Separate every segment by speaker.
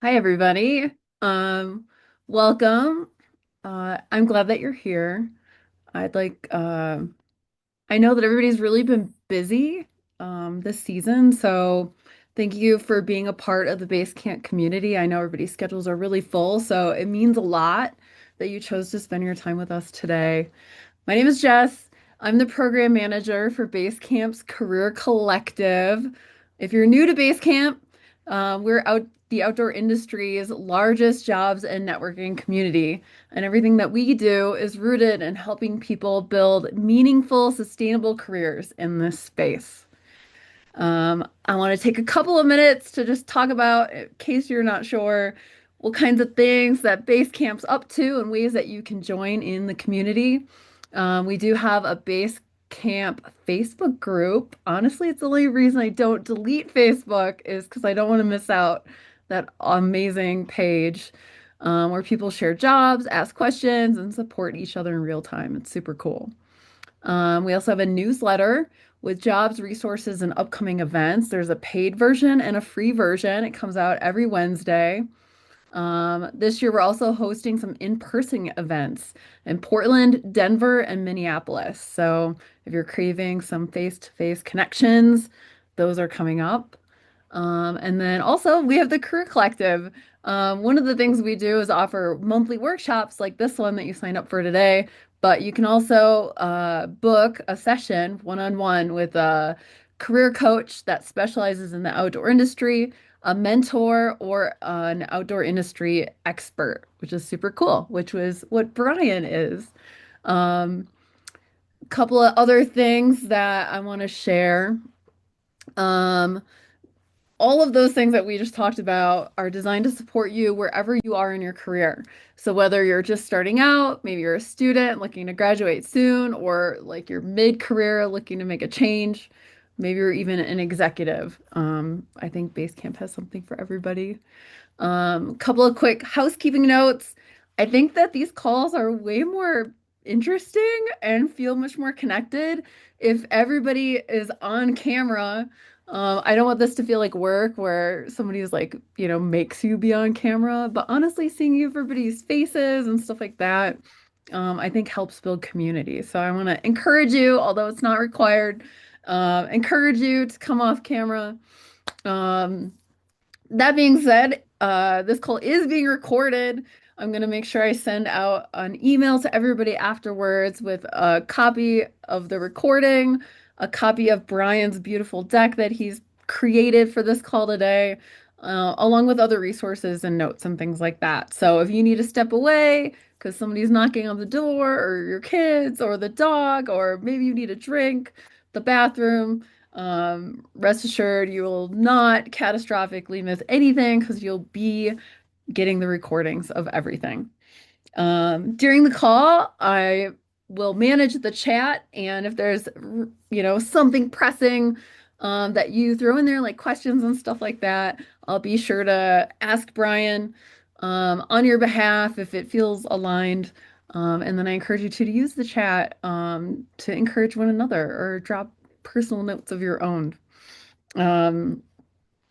Speaker 1: Hi, everybody. Um, Welcome. I'm glad that you're here. I'd like, I know that everybody's really been busy this season, so thank you for being a part of the Basecamp community. I know everybody's schedules are really full, so it means a lot that you chose to spend your time with us today. My name is Jess. I'm the program manager for Basecamp's Career Collective. If you're new to Basecamp, we're out the outdoor industry's largest jobs and networking community. And everything that we do is rooted in helping people build meaningful, sustainable careers in this space. I want to take a couple of minutes to just talk about, in case you're not sure, what kinds of things that Basecamp's up to and ways that you can join in the community. We do have a Basecamp Facebook group. Honestly, it's the only reason I don't delete Facebook is because I don't want to miss out that amazing page where people share jobs, ask questions, and support each other in real time. It's super cool. We also have a newsletter with jobs, resources, and upcoming events. There's a paid version and a free version. It comes out every Wednesday. This year, we're also hosting some in-person events in Portland, Denver, and Minneapolis. So if you're craving some face-to-face connections, those are coming up. And then also, we have the Career Collective. One of the things we do is offer monthly workshops like this one that you signed up for today, but you can also book a session one-on-one with a career coach that specializes in the outdoor industry, a mentor, or an outdoor industry expert, which is super cool, which was what Brian is. Um, Couple of other things that I want to share. Um, all of those things that we just talked about are designed to support you wherever you are in your career. So whether you're just starting out, maybe you're a student looking to graduate soon, or like you're mid-career looking to make a change, maybe you're even an executive. I think Basecamp has something for everybody. Couple of quick housekeeping notes. I think that these calls are way more interesting and feel much more connected if everybody is on camera. I don't want this to feel like work where somebody's like, makes you be on camera, but honestly, seeing everybody's faces and stuff like that, I think helps build community. So I want to encourage you, although it's not required, encourage you to come off camera. Um, that being said, this call is being recorded. I'm going to make sure I send out an email to everybody afterwards with a copy of the recording, a copy of Brian's beautiful deck that he's created for this call today, along with other resources and notes and things like that. So if you need to step away because somebody's knocking on the door, or your kids, or the dog, or maybe you need a drink, the bathroom, rest assured, you will not catastrophically miss anything because you'll be getting the recordings of everything. During the call, I will manage the chat, and if there's, something pressing that you throw in there, like questions and stuff like that, I'll be sure to ask Brian on your behalf if it feels aligned. And then I encourage you to use the chat to encourage one another or drop personal notes of your own. Um,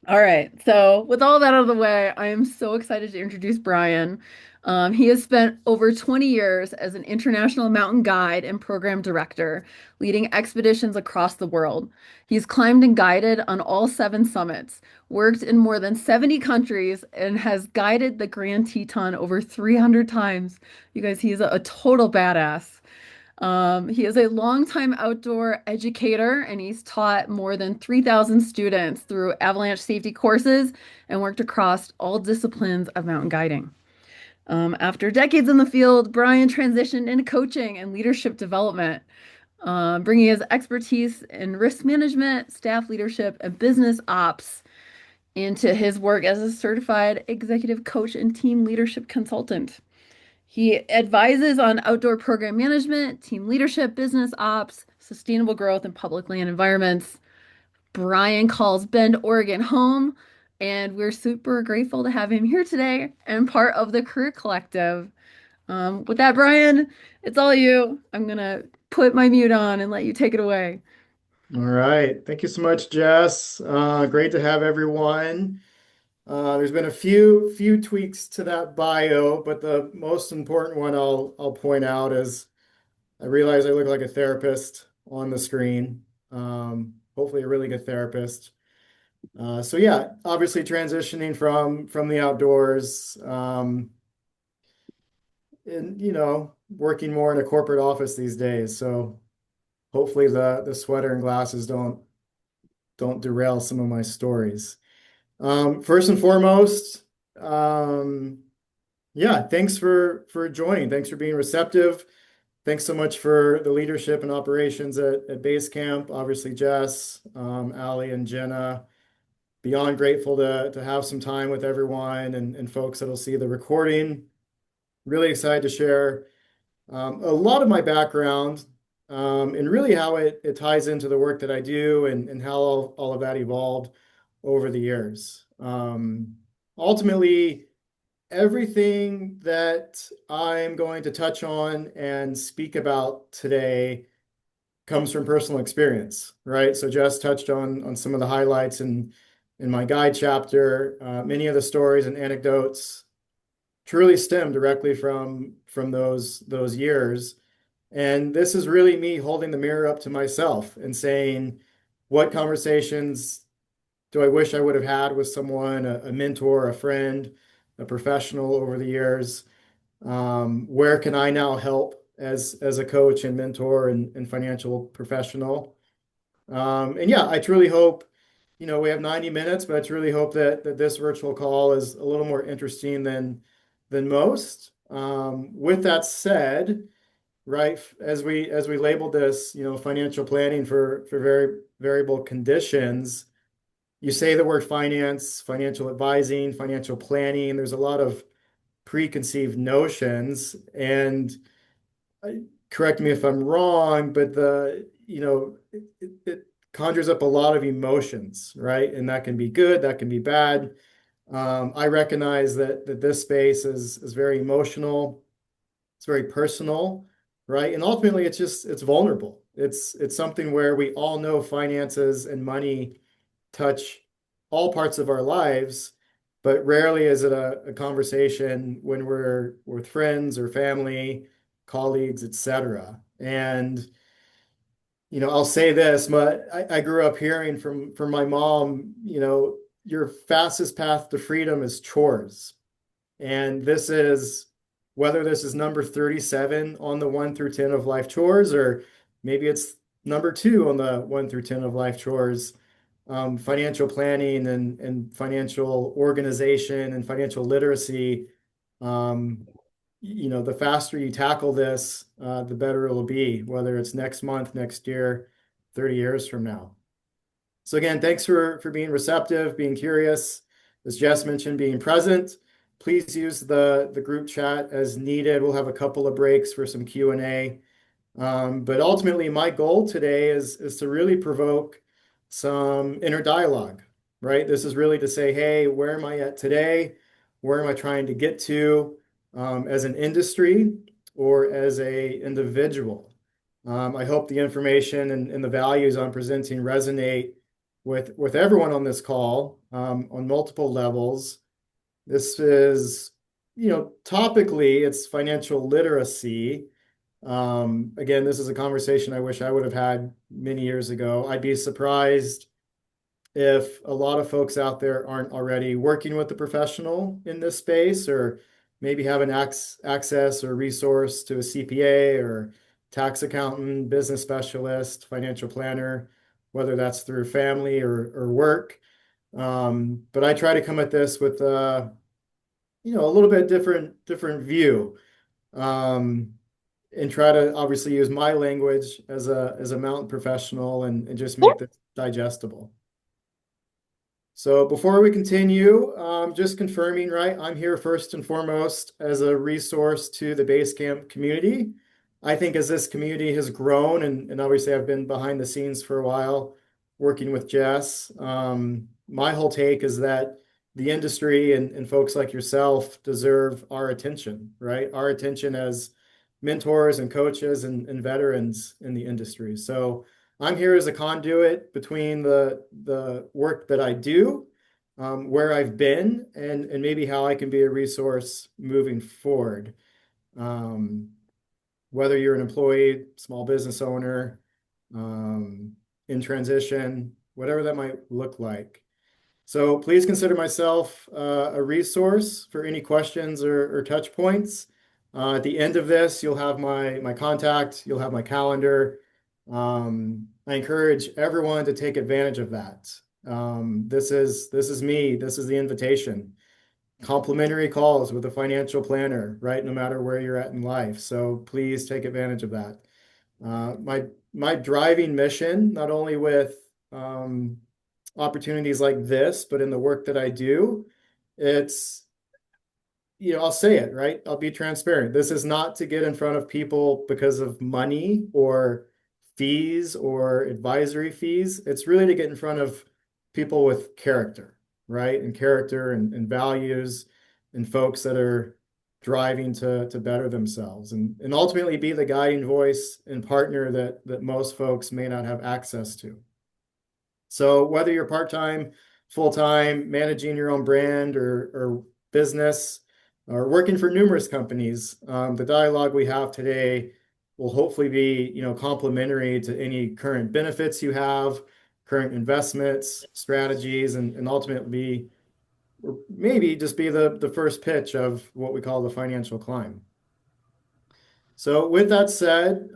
Speaker 1: all right. So, with all that out of the way, I am so excited to introduce Brian. He has spent over 20 years as an international mountain guide and program director, leading expeditions across the world. He's climbed and guided on all seven summits, worked in more than 70 countries, and has guided the Grand Teton over 300 times. You guys, he's a total badass. He is a longtime outdoor educator and he's taught more than 3,000 students through avalanche safety courses and worked across all disciplines of mountain guiding. After decades in the field, Brian transitioned into coaching and leadership development, bringing his expertise in risk management, staff leadership, and business ops into his work as a certified executive coach and team leadership consultant. He advises on outdoor program management, team leadership, business ops, sustainable growth, and public land environments. Brian calls Bend, Oregon home, and we're super grateful to have him here today and part of the Career Collective. With that, Brian, it's all you. I'm gonna put my mute on and let you take it away.
Speaker 2: All right. Thank you so much, Jess. Great to have everyone. There's been a few tweaks to that bio, but the most important one I'll point out is I realize I look like a therapist on the screen. Hopefully a really good therapist. So yeah, obviously transitioning from the outdoors, and working more in a corporate office these days. So hopefully the sweater and glasses don't derail some of my stories. First and foremost, um, yeah, thanks for joining. Thanks for being receptive. Thanks so much for the leadership and operations at Basecamp. Obviously, Jess, Ali, and Jenna. Beyond grateful to have some time with everyone and folks that'll see the recording. Really excited to share a lot of my background and really how it ties into the work that I do and how all of that evolved over the years. Ultimately, everything that I'm going to touch on and speak about today comes from personal experience, right? So Jess touched on some of the highlights in my guide chapter. Many of the stories and anecdotes truly stem directly from those years. And this is really me holding the mirror up to myself and saying, what conversations do I wish I would have had with someone, a mentor, a friend, a professional over the years? Where can I now help as a coach and mentor and financial professional? And yeah, I truly hope, we have 90 minutes, but I truly hope that this virtual call is a little more interesting than most. With that said, right, as we labeled this, financial planning for very variable conditions, you say the word finance, financial advising, financial planning. There's a lot of preconceived notions, and correct me if I'm wrong, but it conjures up a lot of emotions, right? And that can be good, that can be bad. I recognize that this space is very emotional, it's very personal, right? And ultimately, it's vulnerable. It's something where we all know finances and money touch all parts of our lives, but rarely is it a conversation when we're with friends or family, colleagues, etc. And I'll say this, but I grew up hearing from my mom, your fastest path to freedom is chores. And this is whether this is number 37 on the 1 through 10 of life chores, or maybe it's number 2 on the 1 through 10 of life chores. Financial planning and financial organization and financial literacy. Um, the faster you tackle this, the better it'll be, whether it's next month, next year, 30 years from now. So again, thanks for being receptive, being curious. As Jess mentioned, being present. Please use the group chat as needed. We'll have a couple of breaks for some Q&A. But ultimately, my goal today is to really provoke some inner dialogue, right? This is really to say, hey, where am I at today? Where am I trying to get to as an industry or as a individual? I hope the information and the values I'm presenting resonate with everyone on this call on multiple levels. This is, topically, it's financial literacy. Again, this is a conversation I wish I would have had many years ago. I'd be surprised if a lot of folks out there aren't already working with a professional in this space or maybe have an access or resource to a CPA or tax accountant, business specialist, financial planner, whether that's through family or work. But I try to come at this with a little bit different view. Um, and try to obviously use my language as a mountain professional and just make this digestible. So before we continue, just confirming, right? I'm here first and foremost as a resource to the Basecamp community. I think as this community has grown, and obviously I've been behind the scenes for a while working with Jess, my whole take is that the industry and folks like yourself deserve our attention, right? Our attention as mentors and coaches and veterans in the industry. So I'm here as a conduit between the work that I do where I've been and maybe how I can be a resource moving forward. Um, whether you're an employee, small business owner, um, in transition, whatever that might look like. So please consider myself a resource for any questions or touch points. At the end of this, you'll have my contact, you'll have my calendar. I encourage everyone to take advantage of that. This is me. This is the invitation. Complimentary calls with a financial planner, right? No matter where you're at in life. So please take advantage of that. My driving mission, not only with um, opportunities like this, but in the work that I do, it's, I'll say it, right? I'll be transparent. This is not to get in front of people because of money or fees or advisory fees. It's really to get in front of people with character, right? And character and values and folks that are driving to better themselves and ultimately be the guiding voice and partner that most folks may not have access to. So whether you're part-time, full-time, managing your own brand or business, or working for numerous companies, the dialogue we have today will hopefully be, complementary to any current benefits you have, current investments, strategies, and ultimately or maybe just be the first pitch of what we call the financial climb. So with that said,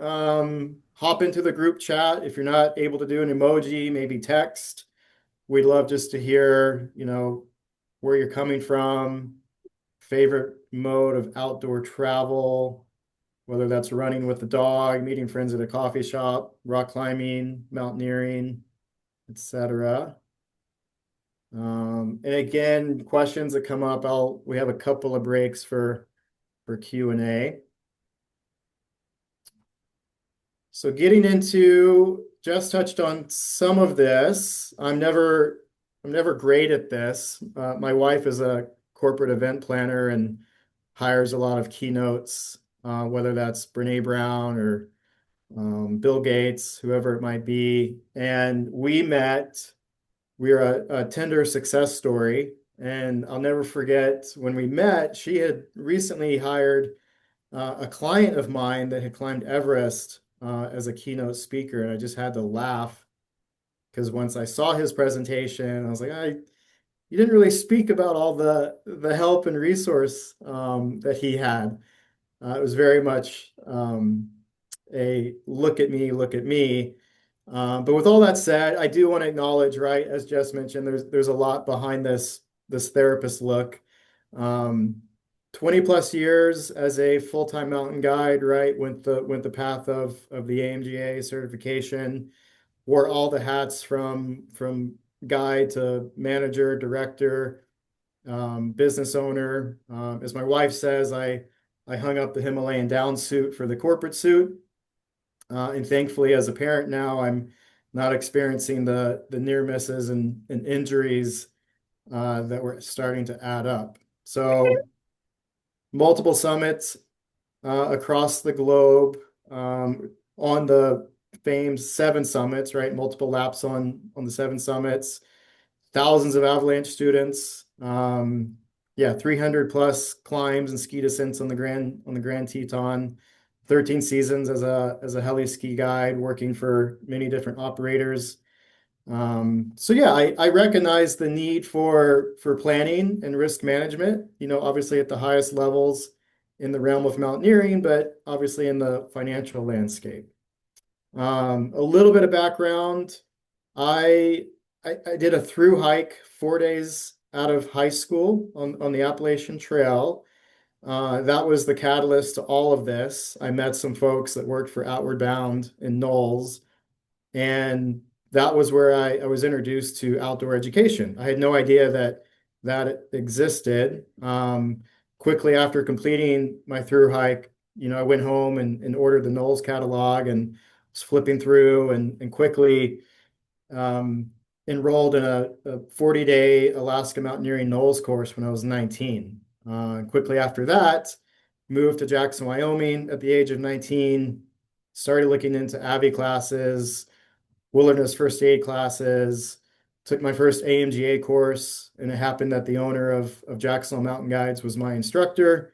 Speaker 2: hop into the group chat. If you're not able to do an emoji, maybe text. We'd love just to hear, where you're coming from, favorite mode of outdoor travel, whether that's running with the dog, meeting friends at a coffee shop, rock climbing, mountaineering, etc. And again, questions that come up, we have a couple of breaks for Q&A. So getting into, just touched on some of this. I'm never great at this. My wife is a corporate event planner and hires a lot of keynotes, whether that's Brene Brown or Bill Gates, whoever it might be. And we met, we were a Tinder success story. And I'll never forget when we met, she had recently hired a client of mine that had climbed Everest as a keynote speaker, and I just had to laugh because once I saw his presentation, I was like, you didn't really speak about all the help and resource that he had. It was very much a look at me, look at me. But with all that said, I do want to acknowledge, right, as Jess mentioned, there's a lot behind this therapist look. Um, 20 plus years as a full-time mountain guide, right? Went the path of the AMGA certification, wore all the hats from guide to manager, director, business owner. As my wife says, I hung up the Himalayan down suit for the corporate suit. And thankfully, as a parent now, I'm not experiencing the near misses and injuries that were starting to add up. So multiple summits across the globe on the famed seven summits, right? Multiple laps on the seven summits, thousands of avalanche students. Yeah, 300 plus climbs and ski descents on the Grand Teton. 13 seasons as a heli ski guide, working for many different operators. So yeah, I recognize the need for planning and risk management, obviously at the highest levels in the realm of mountaineering, but obviously in the financial landscape. A little bit of background. I I did a through hike 4 days out of high school on the Appalachian Trail. That was the catalyst to all of this. I met some folks that worked for Outward Bound in Knowles, and that was where I was introduced to outdoor education. I had no idea that existed. Quickly after completing my through hike, I went home and ordered the Knowles catalog and was flipping through and quickly um, enrolled in a 40-day Alaska mountaineering Knowles course when I was 19. Quickly after that, moved to Jackson, Wyoming at the age of 19, started looking into AVI classes, wilderness first aid classes, took my first AMGA course, and it happened that the owner of Jacksonville Mountain Guides was my instructor.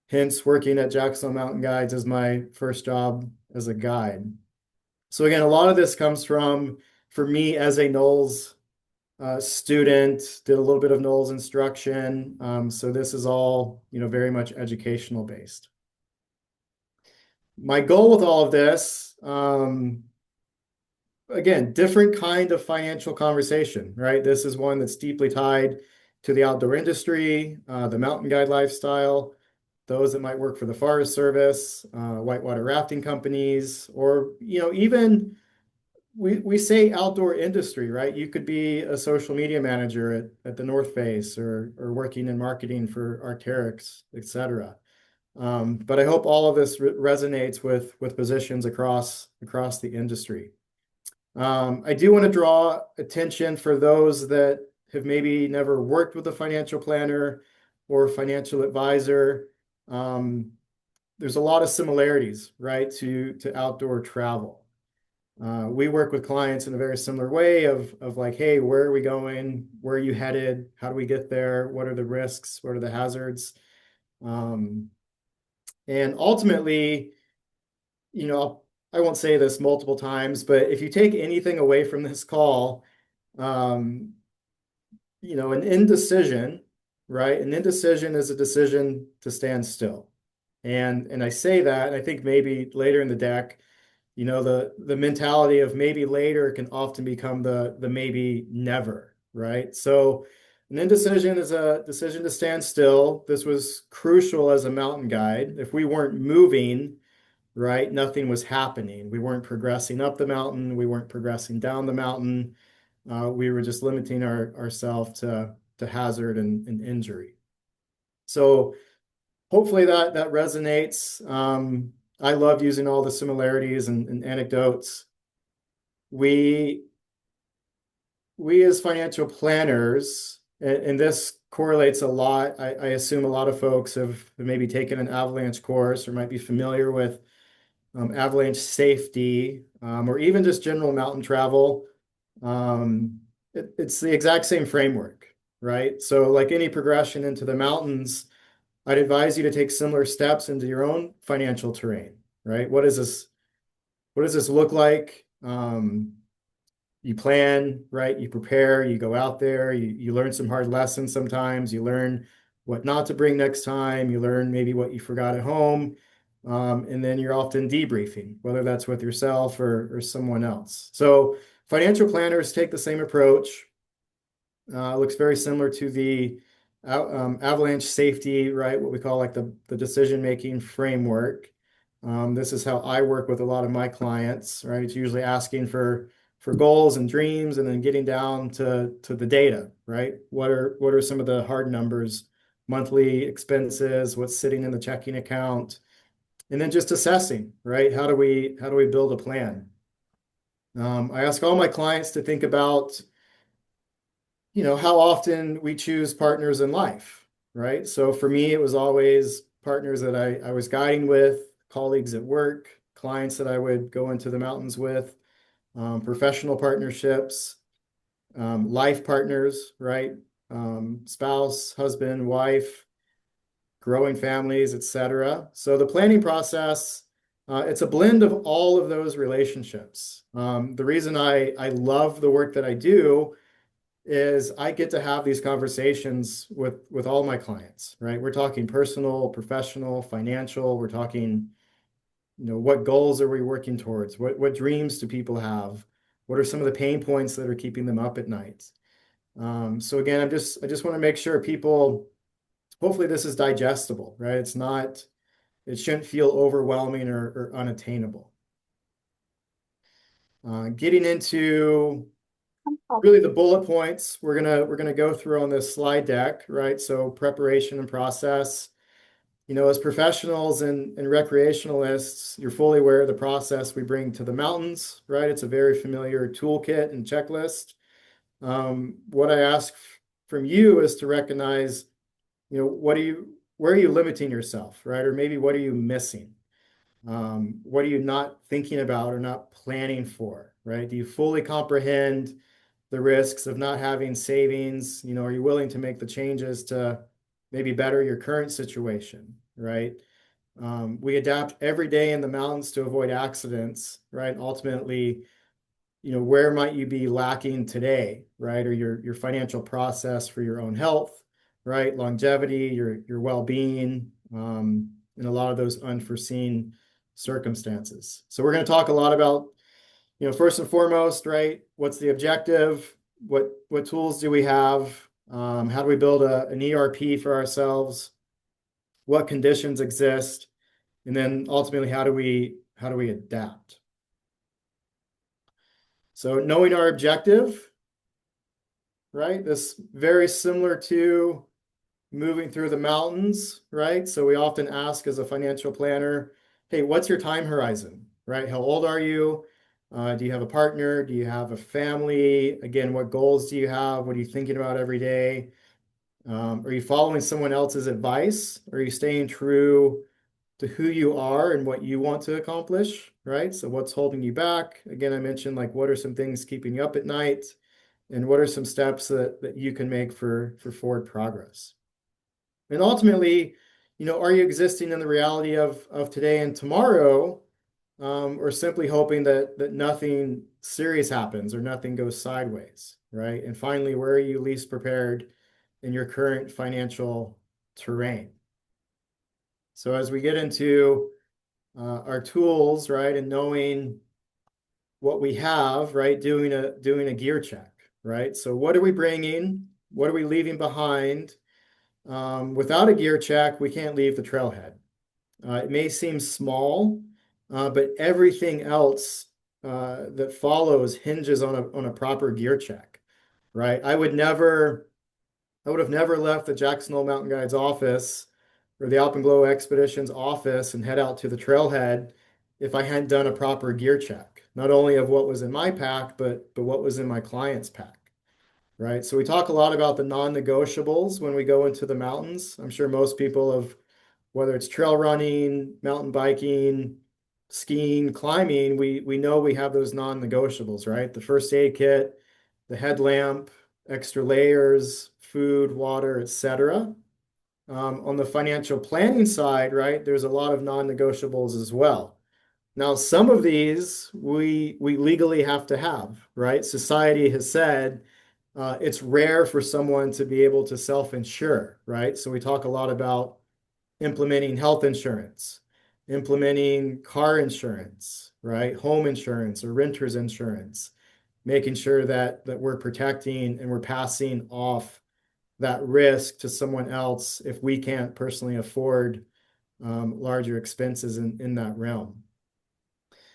Speaker 2: Hence, working at Jacksonville Mountain Guides as my first job as a guide. So again, a lot of this comes from, for me as a NOLS student, did a little bit of NOLS instruction. So this is all, very much educational based. My goal with all of this, again, different kind of financial conversation, right? This is one that's deeply tied to the outdoor industry, the mountain guide lifestyle, those that might work for the Forest Service, whitewater rafting companies, or, even we say outdoor industry, right? You could be a social media manager at the North Face or working in marketing for Arc'teryx, et cetera. But I hope all of this resonates with positions across the industry. I do want to draw attention for those that have maybe never worked with a financial planner or financial advisor. There's a lot of similarities, right, to outdoor travel. We work with clients in a very similar way of like, hey, where are we going? Where are you headed? How do we get there? What are the risks? What are the hazards? And ultimately, I won't say this multiple times, but if you take anything away from this call, um, an indecision, right? An indecision is a decision to stand still. And I say that, and I think maybe later in the deck, the mentality of maybe later can often become the maybe never, right? So an indecision is a decision to stand still. This was crucial as a mountain guide. If we weren't moving, right, nothing was happening. We weren't progressing up the mountain. We weren't progressing down the mountain. We were just limiting ourselves to hazard and injury. So hopefully that resonates. I love using all the similarities and anecdotes. We as financial planners, and this correlates a lot. I assume a lot of folks have maybe taken an avalanche course or might be familiar with avalanche safety, or even just general mountain travel. It's the exact same framework, right? So like any progression into the mountains, I'd advise you to take similar steps into your own financial terrain, right? What does this look like? You plan, right? You prepare, you go out there, you learn some hard lessons sometimes, you learn what not to bring next time, you learn maybe what you forgot at home, and then you're often debriefing, whether that's with yourself or someone else. So financial planners take the same approach. Looks very similar to the avalanche safety, right? What we call like the decision-making framework. This is how I work with a lot of my clients, right? It's usually asking for goals and dreams and then getting down to the data, right? What are some of the hard numbers, monthly expenses, what's sitting in the checking account, and then just assessing, right? How do we build a plan? I ask all my clients to think about how often we choose partners in life, right? So for me, it was always partners that I was guiding with, colleagues at work, clients that I would go into the mountains with, professional partnerships, life partners, right? Spouse, husband, wife, growing families, etc. So the planning process, it's a blend of all of those relationships. The reason I love the work that I do is I get to have these conversations with all my clients, right? We're talking personal, professional, financial. We're talking, what goals are we working towards? What dreams do people have? What are some of the pain points that are keeping them up at night? So again, I just want to make sure people, hopefully this is digestible, right? It shouldn't feel overwhelming or unattainable. Getting into really the bullet points we're gonna go through on this slide deck, right? So preparation and process. As professionals and recreationalists, you're fully aware of the process we bring to the mountains, right? It's a very familiar toolkit and checklist. What I ask from you is to recognize, where are you limiting yourself, right? Or maybe what are you missing? What are you not thinking about or not planning for, right? Do you fully comprehend the risks of not having savings? Are you willing to make the changes to maybe better your current situation, right? We adapt every day in the mountains to avoid accidents, right? Ultimately, where might you be lacking today, right? Or your financial process for your own health, right? Longevity, your well-being, and a lot of those unforeseen circumstances. So we're going to talk a lot about, first and foremost, right? What's the objective? What tools do we have? How do we build an ERP for ourselves? What conditions exist? And then ultimately, how do we adapt? So knowing our objective, right? This very similar to moving through the mountains, right? So we often ask as a financial planner, hey, what's your time horizon, right? How old are you? Do you have a partner? Do you have a family? Again, what goals do you have? What are you thinking about every day? Are you following someone else's advice? Are you staying true to who you are and what you want to accomplish, right? So what's holding you back? Again, I mentioned like what are some things keeping you up at night, and what are some steps that you can make for forward progress? And ultimately, are you existing in the reality of today and tomorrow, or simply hoping that nothing serious happens or nothing goes sideways, right? And finally, where are you least prepared in your current financial terrain? So as we get into our tools, right, and knowing what we have, right, doing a gear check, right? So what are we bringing? What are we leaving behind? Without a gear check, we can't leave the trailhead. It may seem small, but everything else that follows hinges on a proper gear check, right? I would have never left the Jackson Hole Mountain Guides office or the Alpenglow Expeditions office and head out to the trailhead if I hadn't done a proper gear check, not only of what was in my pack, but what was in my client's pack, right? So we talk a lot about the non-negotiables when we go into the mountains. I'm sure most people have, whether it's trail running, mountain biking, skiing, climbing, we know we have those non-negotiables, right? The first aid kit, the headlamp, extra layers, food, water, etc. On the financial planning side, right, there's a lot of non-negotiables as well. Now, some of these we legally have to have, right? Society has said it's rare for someone to be able to self-insure, right? So we talk a lot about implementing health insurance, implementing car insurance, right? Home insurance or renter's insurance, making sure that we're protecting and we're passing off that risk to someone else if we can't personally afford larger expenses in that realm.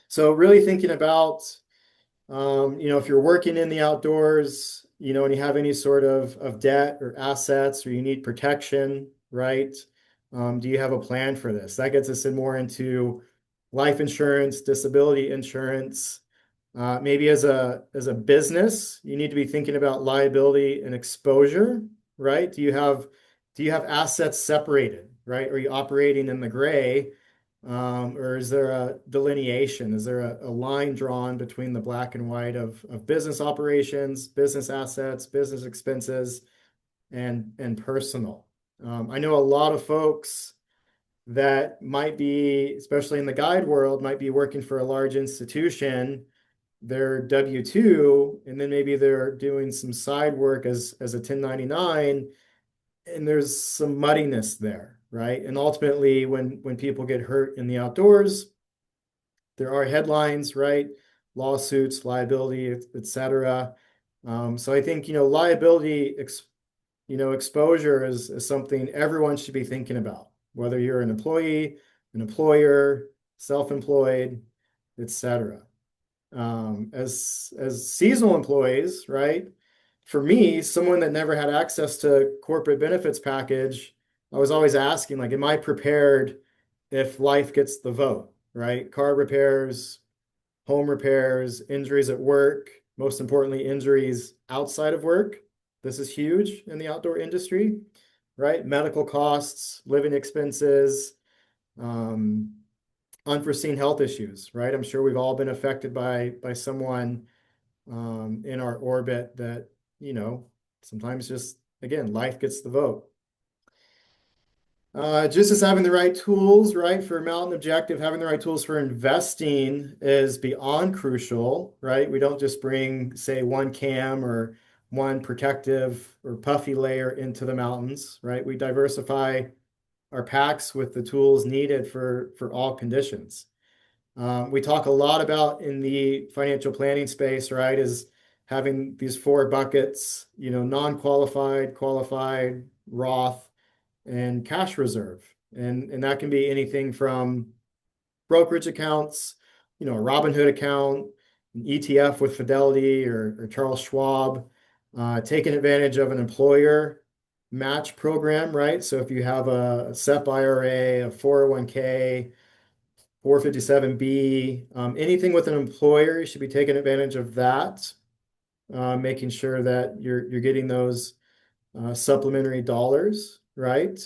Speaker 2: So really thinking about, if you're working in the outdoors, and you have any sort of debt or assets, or you need protection, right? Do you have a plan for this? That gets us in more into life insurance, disability insurance. Maybe as a business, you need to be thinking about liability and exposure, right? Do you have assets separated, right? Are you operating in the gray? Or is there a delineation? Is there a line drawn between the black and white of business operations, business assets, business expenses, and personal? I know a lot of folks that might be, especially in the guide world, might be working for a large institution. They're W-2, and then maybe they're doing some side work as a 1099, and there's some muddiness there, right? And ultimately, when people get hurt in the outdoors, there are headlines, right? Lawsuits, liability, etc. So I think, liability, exposure is something everyone should be thinking about, whether you're an employee, an employer, self-employed, etc. As seasonal employees, right? For me, someone that never had access to corporate benefits package, I was always asking, like, am I prepared if life gets the vote, right? Car repairs, home repairs, injuries at work, most importantly, injuries outside of work. This is huge in the outdoor industry, right? Medical costs, living expenses, um, unforeseen health issues, right? I'm sure we've all been affected by someone in our orbit that, you know, sometimes just, again, life gets the vote. Just as having the right tools, right, for Mountain Objective, having the right tools for investing is beyond crucial, right? We don't just bring, say, one cam or one protective or puffy layer into the mountains, right? We diversify our packs with the tools needed for all conditions. We talk a lot about in the financial planning space, right, is having these four buckets, you know, non-qualified, qualified, Roth, and cash reserve. And that can be anything from brokerage accounts, you know, a Robinhood account, an ETF with Fidelity or Charles Schwab, taking advantage of an employer match program, right? So if you have a SEP IRA, a 401k, 457B, anything with an employer, you should be taking advantage of that, making sure that you're getting those supplementary dollars, right?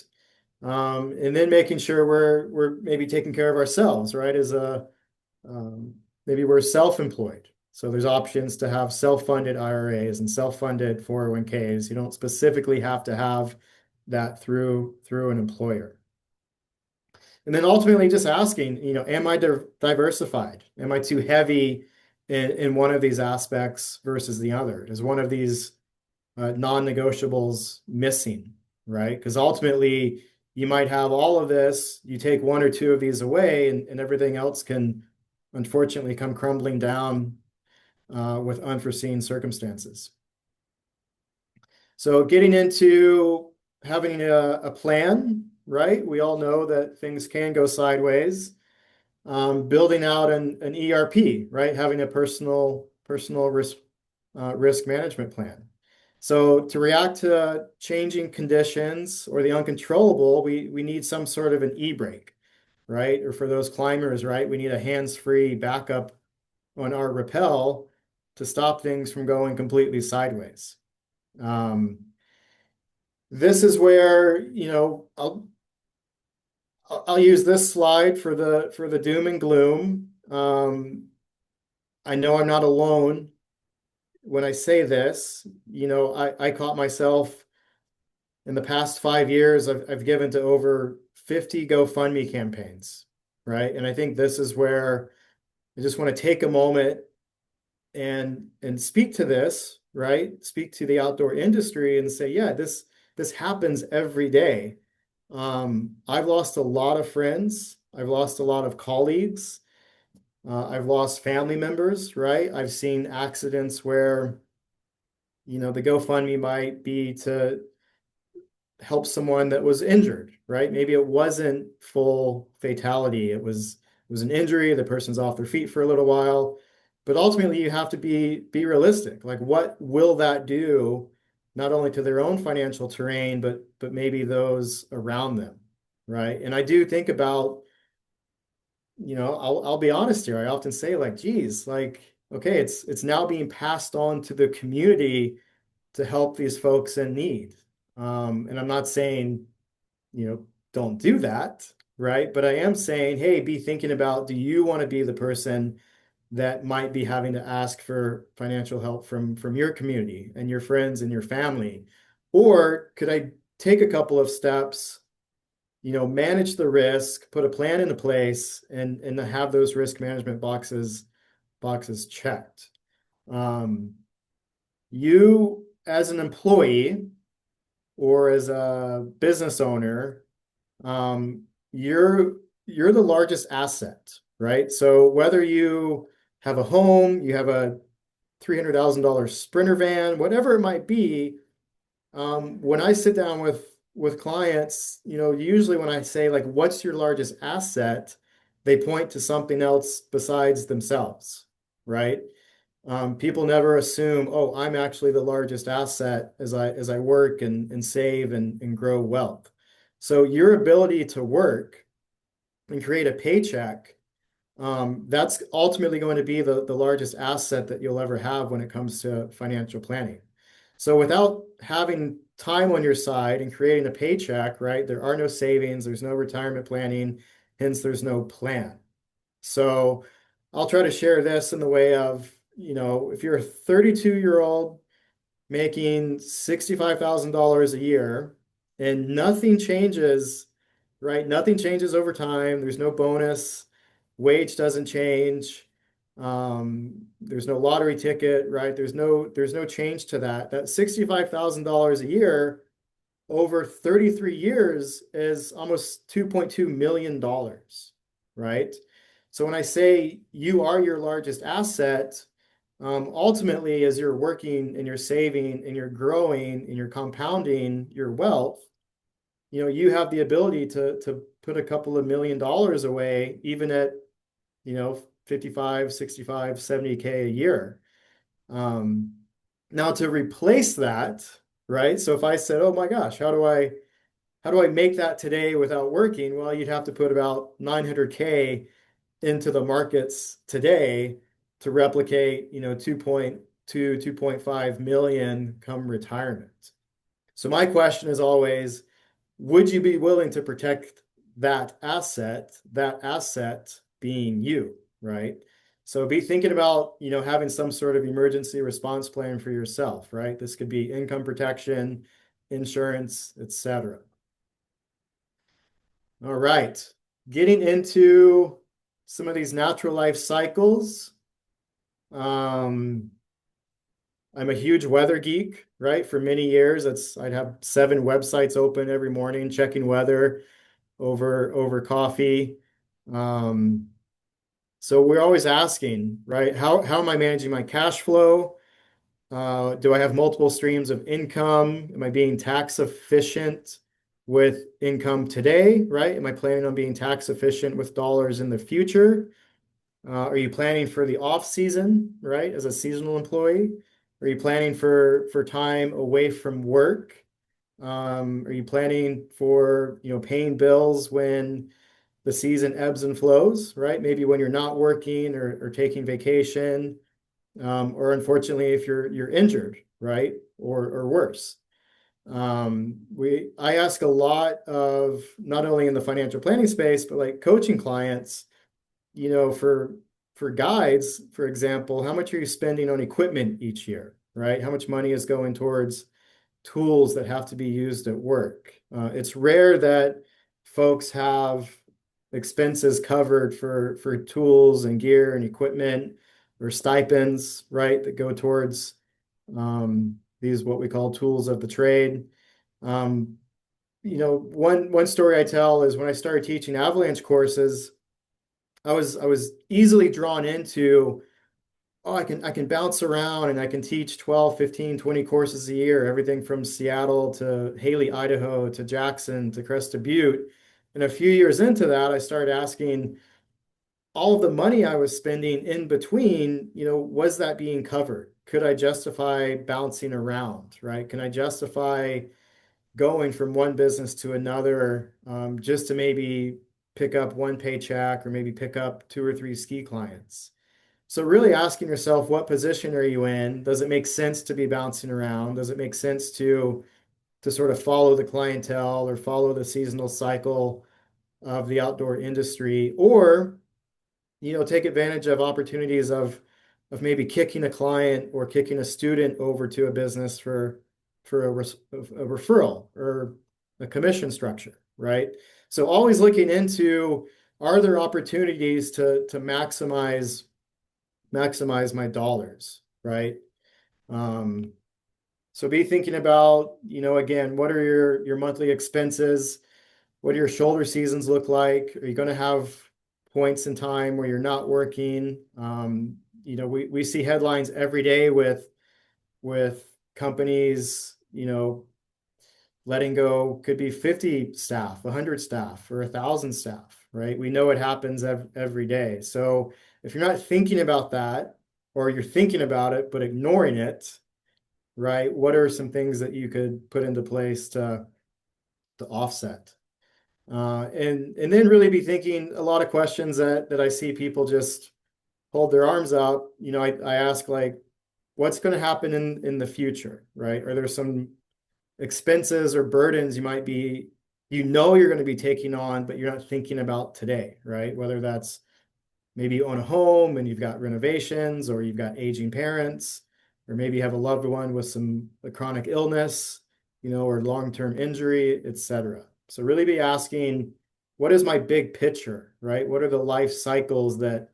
Speaker 2: And then making sure we're maybe taking care of ourselves, right? As a maybe we're self-employed. So there's options to have self-funded IRAs and self-funded 401ks. You don't specifically have to have that through an employer. And then ultimately just asking, you know, am I diversified? Am I too heavy in one of these aspects versus the other? Is one of these non-negotiables missing, right? Because ultimately you might have all of this, you take one or two of these away, and everything else can unfortunately come crumbling down with unforeseen circumstances. So getting into having a plan, right? We all know that things can go sideways. Building out an ERP, right? Having a personal risk management plan. So to react to changing conditions or the uncontrollable, we need some sort of an e-brake, right? Or for those climbers, right, we need a hands-free backup on our rappel to stop things from going completely sideways. This is where, you know, I'll use this slide for the doom and gloom. I know I'm not alone when I say this. You know, I caught myself in the past 5 years. I've given to over 50 GoFundMe campaigns, right? And I think this is where I just want to take a moment and speak to this, right? Speak to the outdoor industry and say, yeah, this happens every day. I've lost a lot of friends. I've lost a lot of colleagues. I've lost family members, right? I've seen accidents where, you know, the GoFundMe might be to help someone that was injured, right? Maybe it wasn't full fatality. It was an injury. The person's off their feet for a little while. But ultimately, you have to be realistic. Like, what will that do, not only to their own financial terrain, but maybe those around them, right? And I do think about, you know, I'll be honest here. I often say, like, geez, like, okay, it's now being passed on to the community to help these folks in need. And I'm not saying, you know, don't do that, right? But I am saying, hey, be thinking about, do you want to be the person that might be having to ask for financial help from your community and your friends and your family? Or could I take a couple of steps, you know, manage the risk, put a plan into place, and have those risk management boxes checked? You as an employee or as a business owner, you're the largest asset, right? So whether you have a home, you have a $300,000 Sprinter van, whatever it might be, when I sit down with clients, you know, usually when I say like, what's your largest asset, they point to something else besides themselves, right? People never assume, oh, I'm actually the largest asset as I work and save and grow wealth. So your ability to work and create a paycheck, that's ultimately going to be the largest asset that you'll ever have when it comes to financial planning. So without having time on your side and creating a paycheck, right, there are no savings, there's no retirement planning, hence there's no plan. So I'll try to share this in the way of, if you're a 32-year-old making $65,000 a year and nothing changes, right? Nothing changes over time. There's no bonus, wage doesn't change. There's no lottery ticket, right? There's no change to that. That $65,000 a year over 33 years is almost $2.2 million, right? So when I say you are your largest asset, ultimately, as you're working and you're saving and you're growing and you're compounding your wealth, you have the ability to put a couple of $1 million away, even at, 55, 65, 70K a year. Um, Now to replace that, right? So if I said, oh my gosh, how do I make that today without working? Well, you'd have to put about 900K into the markets today to replicate, 2.2, 2.5 million come retirement. So my question is always, would you be willing to protect that asset being you, right? So be thinking about, having some sort of emergency response plan for yourself, right? This could be income protection, insurance, etc. All right. Getting into some of these natural life cycles. Um, I'm a huge weather geek, right? For many years, I'd have 7 websites open every morning, checking weather over coffee. Um, so we're always asking, right? How am I managing my cash flow? Do I have multiple streams of income? Am I being tax efficient with income today, right? Am I planning on being tax efficient with dollars in the future? Are you planning for the off season, right? As a seasonal employee? Are you planning for time away from work? Are you planning for, paying bills when the season ebbs and flows, right? Maybe when you're not working or taking vacation, or unfortunately, if you're injured, right? Or worse. I ask a lot of not only in the financial planning space, but like coaching clients, for guides, for example, how much are you spending on equipment each year, right? How much money is going towards tools that have to be used at work? It's rare that folks have expenses covered for tools and gear and equipment or stipends, right, that go towards these what we call tools of the trade. Um, one story I tell is when I started teaching avalanche courses, I was easily drawn into, oh, I can bounce around and I can teach 12, 15, 20 courses a year, everything from Seattle to Haley, Idaho to Jackson to Cresta Butte. And a few years into that, I started asking all of the money I was spending in between, was that being covered? Could I justify bouncing around, right? Can I justify going from one business to another, just to maybe pick up one paycheck or maybe pick up 2 or 3 ski clients? So really asking yourself, what position are you in? Does it make sense to be bouncing around? Does it make sense to sort of follow the clientele or follow the seasonal cycle of the outdoor industry? Or, take advantage of opportunities of maybe kicking a client or kicking a student over to a business for a referral or a commission structure, right? So always looking into, are there opportunities to maximize my dollars, right? Um, so be thinking about, again, what are your monthly expenses? What do your shoulder seasons look like? Are you going to have points in time where you're not working? We see headlines every day with companies, letting go, could be 50 staff, 100 staff, or 1,000 staff, right? We know it happens every day. So if you're not thinking about that, or you're thinking about it but ignoring it, right? What are some things that you could put into place to offset? And then really be thinking a lot of questions that I see people just hold their arms up. I ask, like, what's going to happen in the future, right? Are there some expenses or burdens you're going to be taking on, but you're not thinking about today, right? Whether that's maybe you own a home and you've got renovations, or you've got aging parents, or maybe you have a loved one with some a chronic illness, or long-term injury, etc. So really be asking, what is my big picture, right? What are the life cycles that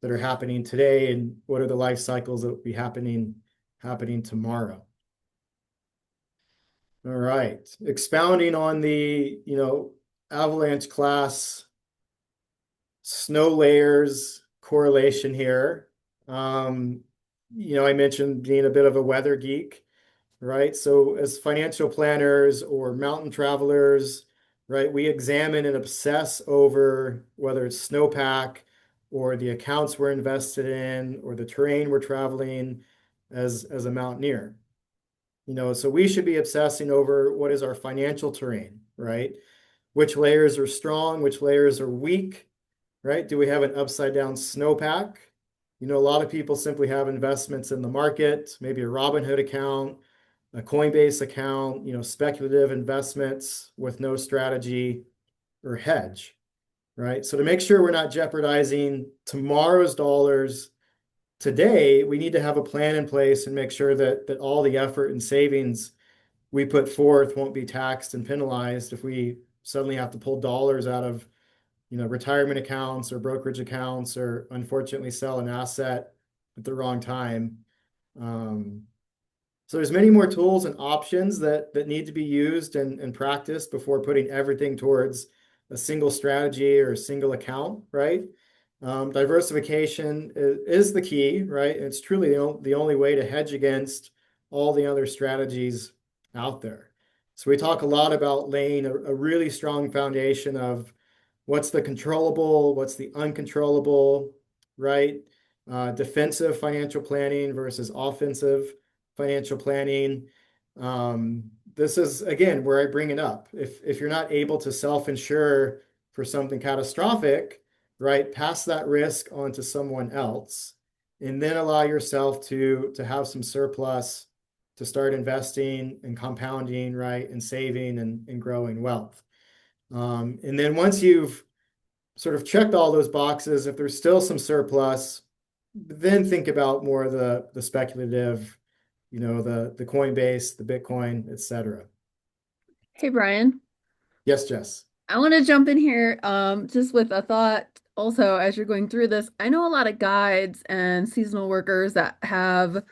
Speaker 2: are happening today, and what are the life cycles that will be happening tomorrow? All right. Expounding on the, avalanche class snow layers correlation here. Um, I mentioned being a bit of a weather geek, right? So as financial planners or mountain travelers, right, we examine and obsess over whether it's snowpack or the accounts we're invested in or the terrain we're traveling as a mountaineer. So we should be obsessing over what is our financial terrain, right? Which layers are strong, which layers are weak, right? Do we have an upside down snowpack? A lot of people simply have investments in the market, maybe a Robinhood account, a Coinbase account, speculative investments with no strategy or hedge, right? So to make sure we're not jeopardizing tomorrow's dollars today, we need to have a plan in place and make sure that all the effort and savings we put forth won't be taxed and penalized if we suddenly have to pull dollars out of retirement accounts or brokerage accounts, or unfortunately sell an asset at the wrong time. Um, so there's many more tools and options that need to be used and practiced before putting everything towards a single strategy or a single account, right? Diversification is the key, right? It's truly the only way to hedge against all the other strategies out there. So we talk a lot about laying a really strong foundation of what's the controllable, what's the uncontrollable, right? Defensive financial planning versus offensive financial planning. This is, again, where I bring it up. If you're not able to self-insure for something catastrophic, right, pass that risk onto someone else, and then allow yourself to have some surplus to start investing and compounding, right, and saving and growing wealth. And then once you've sort of checked all those boxes, if there's still some surplus, then think about more of the speculative, the Coinbase, the Bitcoin, etc.
Speaker 1: Hey, Brian.
Speaker 2: Yes, Jess.
Speaker 1: I want to jump in here just with a thought also as you're going through this. I know a lot of guides and seasonal workers that have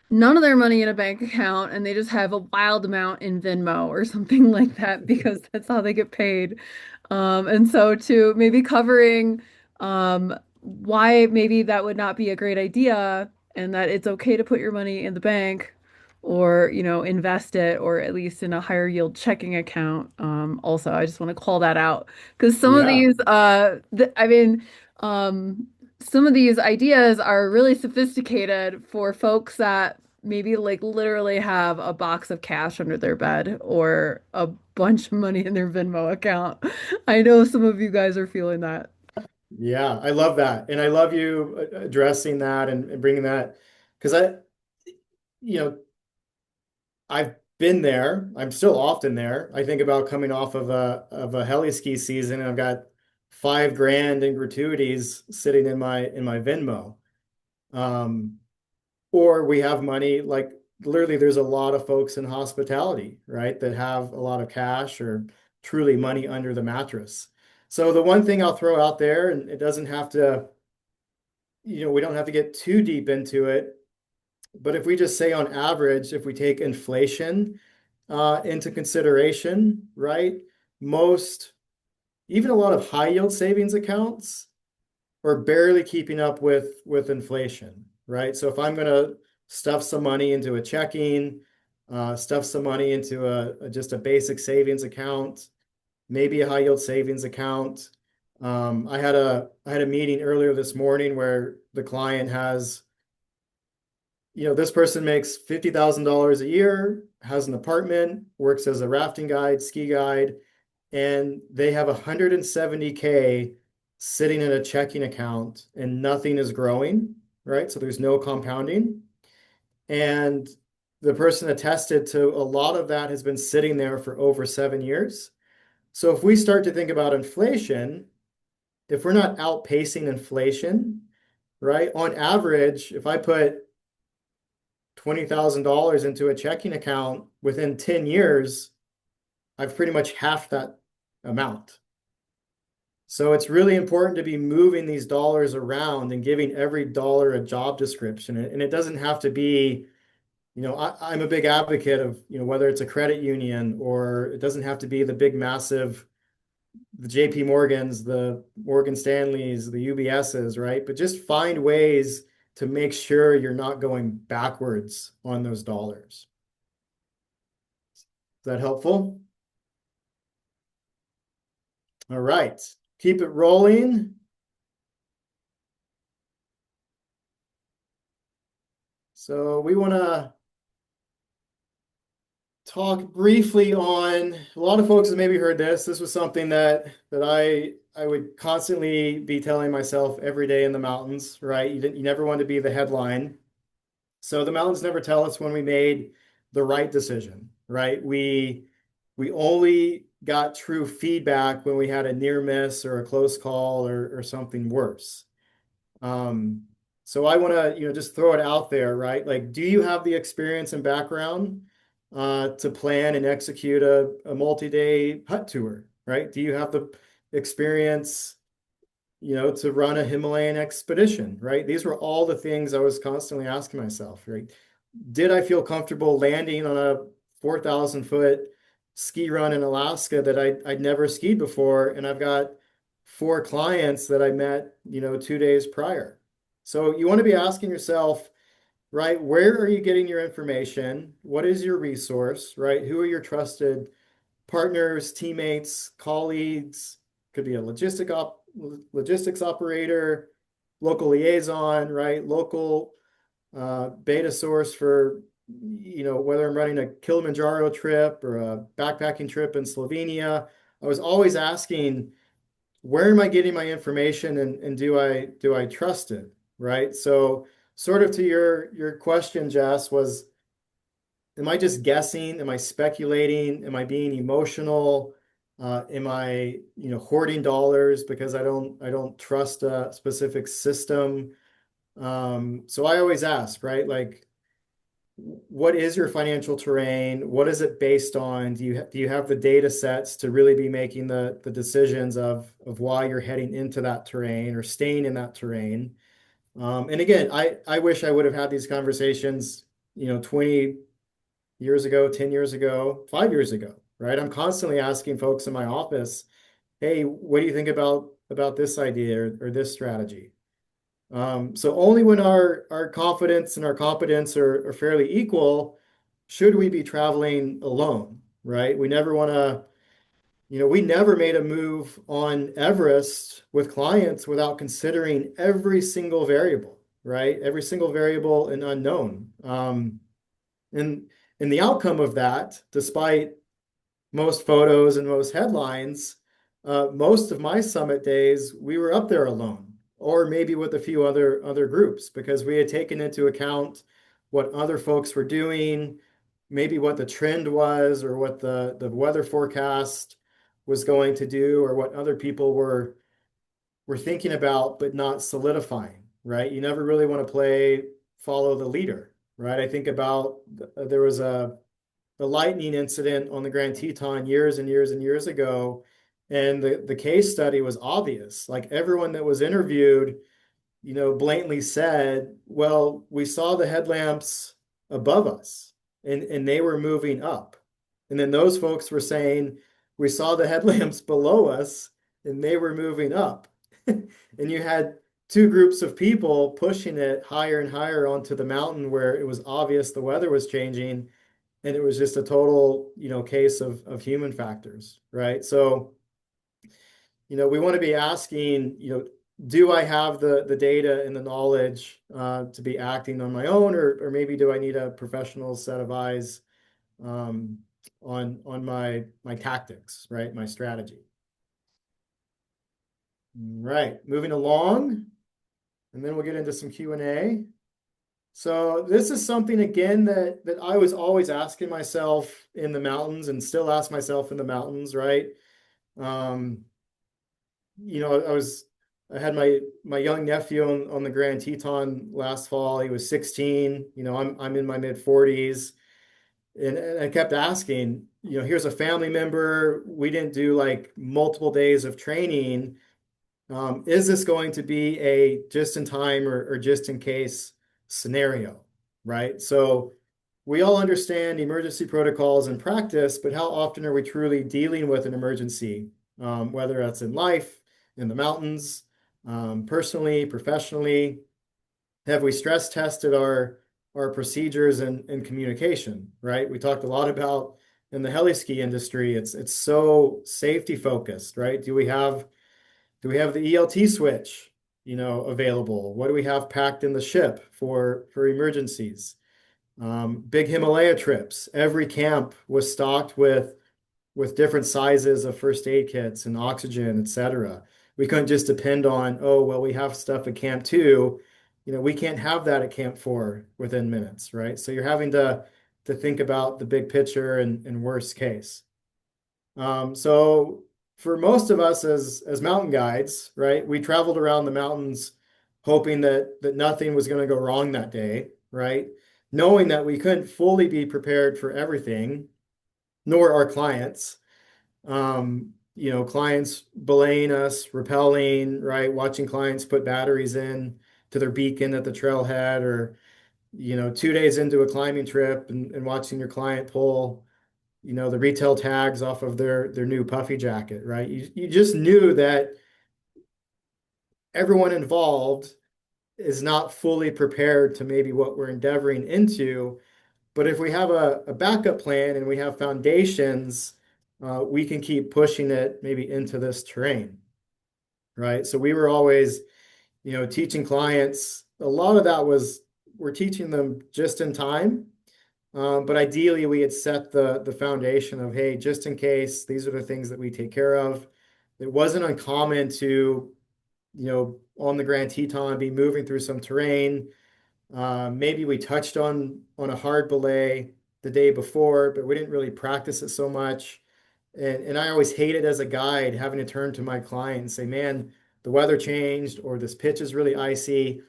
Speaker 1: none of their money in a bank account and they just have a wild amount in Venmo or something like that because that's how they get paid. And so to maybe covering why maybe that would not be a great idea and that it's okay to put your money in the bank or, invest it or at least in a higher yield checking account. Also, I just want to call that out because some of
Speaker 2: Yeah.
Speaker 1: these, I mean, um, some of these ideas are really sophisticated for folks that maybe like literally have a box of cash under their bed or a bunch of money in their Venmo account. I know some of you guys are feeling that.
Speaker 2: Yeah, I love that. And I love you addressing that and bringing that, because you know, I've been there. I'm still often there. I think about coming off of a heli ski season, and I've got 5 grand in gratuities sitting in my Venmo. Um, or we have money, like literally there's a lot of folks in hospitality, right, that have a lot of cash or truly money under the mattress. So the one thing I'll throw out there, and it doesn't have to, we don't have to get too deep into it, but if we just say on average, if we take inflation into consideration, right, most, even a lot of high yield savings accounts are barely keeping up with inflation, right? So if I'm going to stuff some money into a checking, stuff some money into just a basic savings account, maybe a high yield savings account. I had a meeting earlier this morning where the client has, this person makes $50,000 a year, has an apartment, works as a rafting guide, ski guide, and they have 170K sitting in a checking account and nothing is growing, right? So there's no compounding. And the person attested to a lot of that has been sitting there for over 7 years. So if we start to think about inflation, if we're not outpacing inflation, right? On average, if I put $20,000 into a checking account within 10 years, I've pretty much half that amount. So it's really important to be moving these dollars around and giving every dollar a job description. And it doesn't have to be, I'm a big advocate of, whether it's a credit union or it doesn't have to be the big, massive, the JP Morgans, the Morgan Stanleys, the UBSs, right? But just find ways to make sure you're not going backwards on those dollars. Is that helpful? All right, keep it rolling. So we want to talk briefly on, a lot of folks have maybe heard this. This was something that I would constantly be telling myself every day in the mountains, right? You never want to be the headline. So the mountains never tell us when we made the right decision, right? We only got true feedback when we had a near miss or a close call or something worse. So I want to, just throw it out there, right? Like, do you have the experience and background to plan and execute a multi-day hut tour, right? Do you have the experience, to run a Himalayan expedition, right? These were all the things I was constantly asking myself, right? Did I feel comfortable landing on a 4,000-foot ski run in Alaska that I'd never skied before? And I've got 4 clients that I met, 2 days prior. So you want to be asking yourself, right, where are you getting your information? What is your resource, right? Who are your trusted partners, teammates, colleagues? Could be a logistics operator, local liaison, right? Local beta source for, whether I'm running a Kilimanjaro trip or a backpacking trip in Slovenia. I was always asking, where am I getting my information and do I trust it, right? So sort of to your question, Jess, was, am I just guessing? Am I speculating? Am I being emotional? Am I, hoarding dollars because I don't trust a specific system? So I always ask, right? Like, what is your financial terrain? What is it based on? Do you have the data sets to really be making the decisions of why you're heading into that terrain or staying in that terrain? And again, I wish I would have had these conversations, 20 years ago, 10 years ago, 5 years ago, right? I'm constantly asking folks in my office, hey, what do you think about this idea or this strategy? So only when our confidence and our competence are fairly equal should we be traveling alone, right? We never want to, we never made a move on Everest with clients without considering every single variable, right? Every single variable and unknown. And and the outcome of that, despite most photos and most headlines, most of my summit days, we were up there alone, or maybe with a few other groups, because we had taken into account what other folks were doing, maybe what the trend was, or what the weather forecast was going to do, or what other people were thinking about, but not solidifying, right? You never really want to play follow the leader, right? I think about there was the lightning incident on the Grand Teton years and years and years ago. And the case study was obvious. Like everyone that was interviewed, blatantly said, well, we saw the headlamps above us and they were moving up. And then those folks were saying, we saw the headlamps below us and they were moving up. And you had two groups of people pushing it higher and higher onto the mountain where it was obvious the weather was changing and it was just a total, case of human factors, right? So, we want to be asking, do I have the data and the knowledge to be acting on my own, or maybe do I need a professional set of eyes on my tactics, right? My strategy. Right, moving along, and then we'll get into some Q&A. So this is something again that I was always asking myself in the mountains and still ask myself in the mountains, right? I was I had my young nephew on the Grand Teton last fall. He was 16. I'm in my mid 40s. And I kept asking, here's a family member. We didn't do like multiple days of training. Is this going to be a just in time or just in case scenario, right? So we all understand emergency protocols in practice, but how often are we truly dealing with an emergency, whether that's in life, in the mountains, personally, professionally? Have we stress tested our procedures and communication, right? We talked a lot about in the heli ski industry, it's so safety focused, right? Do we have the ELT switch, available? What do we have packed in the ship for emergencies? Big Himalaya trips. Every camp was stocked with different sizes of first aid kits and oxygen, etc. We couldn't just depend on, oh, well, we have stuff at camp two. We can't have that at camp four within minutes, right? So you're having to think about the big picture and worst case. So for most of us as mountain guides, right, we traveled around the mountains hoping that nothing was going to go wrong that day, right? Knowing that we couldn't fully be prepared for everything, nor our clients. Clients belaying us, rappelling, right? Watching clients put batteries in to their beacon at the trailhead, or 2 days into a climbing trip and watching your client pull the retail tags off of their new puffy jacket, right? You just knew that everyone involved is not fully prepared to maybe what we're endeavoring into. But if we have a backup plan and we have foundations, we can keep pushing it maybe into this terrain, right? So we were always, teaching clients. A lot of that was we're teaching them just in time. But ideally, we had set the foundation of, hey, just in case, these are the things that we take care of. It wasn't uncommon to, on the Grand Teton, be moving through some terrain. Maybe we touched on a hard belay the day before, but we didn't really practice it so much. And I always hated as a guide having to turn to my client and say, man, the weather changed, or this pitch is really icy.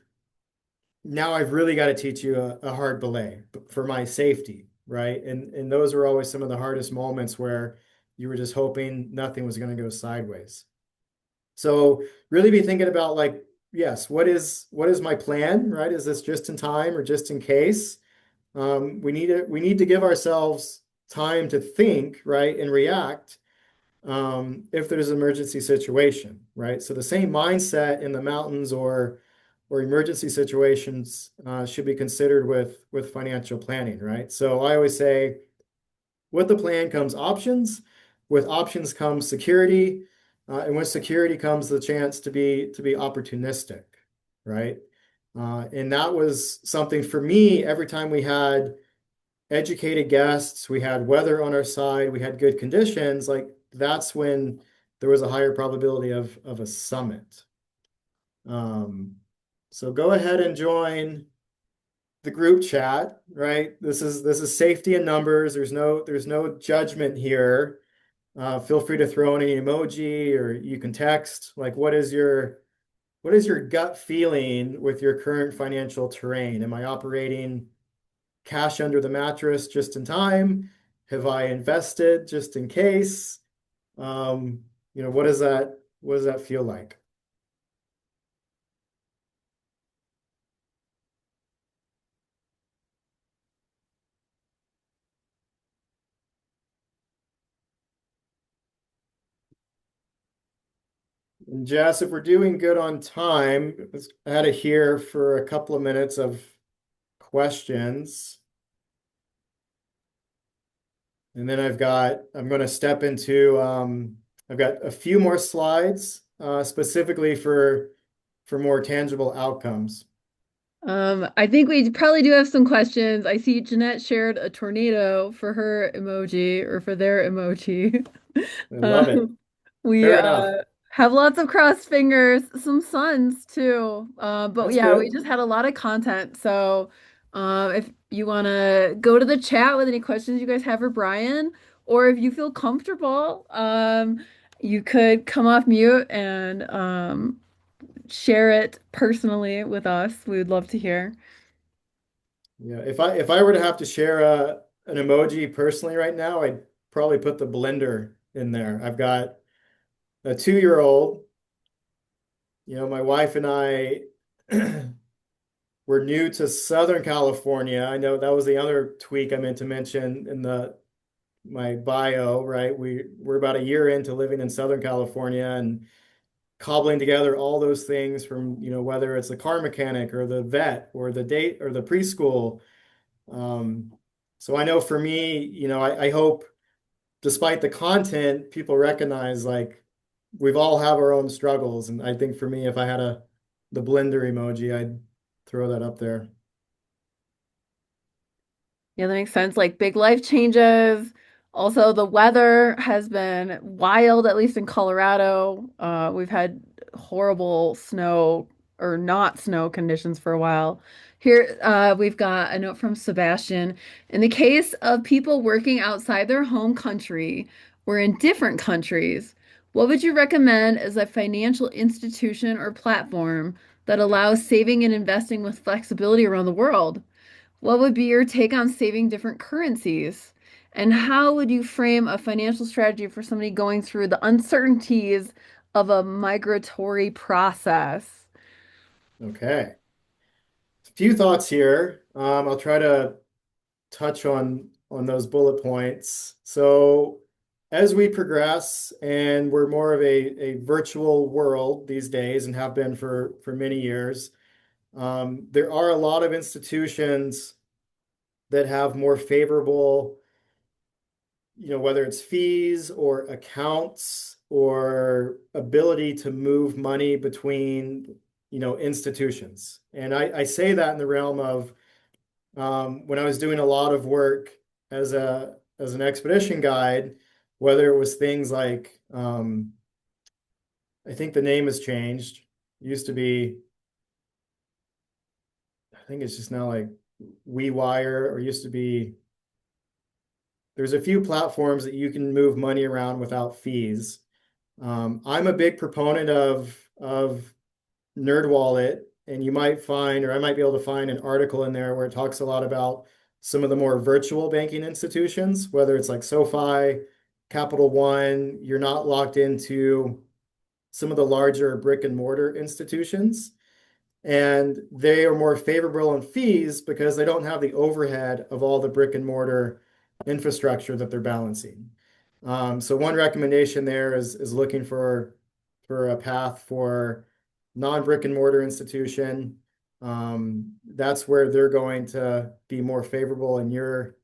Speaker 2: Now I've really got to teach you a hard belay for my safety, right? And those were always some of the hardest moments where you were just hoping nothing was going to go sideways. So really be thinking about like, yes, what is my plan, right? Is this just in time or just in case? We need to give ourselves time to think, right, and react if there's an emergency situation, right? So the same mindset in the mountains or emergency situations should be considered with financial planning, right? So I always say, with the plan comes options, with options comes security, and with security comes the chance to be opportunistic, right? And that was something for me every time we had educated guests, we had weather on our side, we had good conditions, like that's when there was a higher probability of a summit. Um, so go ahead and join the group chat, right? This is safety in numbers. There's no judgment here. Feel free to throw in an emoji or you can text. Like, what is your gut feeling with your current financial terrain? Am I operating cash under the mattress just in time? Have I invested just in case? What does that feel like? And Jess, if we're doing good on time, let's add it here for a couple of minutes of questions. And then I'm going to step into, I've got a few more slides, specifically for more tangible outcomes.
Speaker 1: I think we probably do have some questions. I see Jeanette shared a tornado for her emoji or for their emoji.
Speaker 2: I love it.
Speaker 1: Um, we
Speaker 2: Fair enough.
Speaker 1: have lots of crossed fingers, some suns too. But
Speaker 2: That's
Speaker 1: yeah, we
Speaker 2: good.
Speaker 1: just had a lot of content. So if you want to go to the chat with any questions you guys have for Brian, or if you feel comfortable, you could come off mute and share it personally with us, we would love to hear.
Speaker 2: Yeah, if I were to have to share an emoji personally right now, I'd probably put the blender in there. I've got a 2-year old. My wife and I were new to Southern California. I know that was the other tweak I meant to mention in the my bio, right? We're about a year into living in Southern California and cobbling together all those things from, whether it's the car mechanic or the vet or the date or the preschool. Um, so I know for me, I hope despite the content, people recognize like we've all have our own struggles. And I think for me, if I had the blender emoji, I'd throw that up there.
Speaker 1: Yeah, that makes sense. Like big life changes. Also, the weather has been wild, at least in Colorado. We've had horrible snow or not snow conditions for a while. Here, we've got a note from Sebastian. In the case of people working outside their home country or in different countries, what would you recommend as a financial institution or platform that allows saving and investing with flexibility around the world? What would be your take on saving different currencies? And how would you frame a financial strategy for somebody going through the uncertainties of a migratory process?
Speaker 2: Okay. A few thoughts here. I'll try to touch on those bullet points. So as we progress and we're more of a virtual world these days and have been for many years, there are a lot of institutions that have more favorable, whether it's fees or accounts or ability to move money between, institutions. And I say that in the realm of when I was doing a lot of work as an expedition guide, whether it was things like I think the name has changed. It used to be, I think it's just now like WeWire, or used to be. There's a few platforms that you can move money around without fees. I'm a big proponent of NerdWallet, and you might find, or I might be able to find an article in there where it talks a lot about some of the more virtual banking institutions, whether it's like SoFi, Capital One. You're not locked into some of the larger brick and mortar institutions, and they are more favorable in fees because they don't have the overhead of all the brick and mortar infrastructure that they're balancing. So one recommendation there is looking for a path for non-brick and mortar institution. That's where they're going to be more favorable in your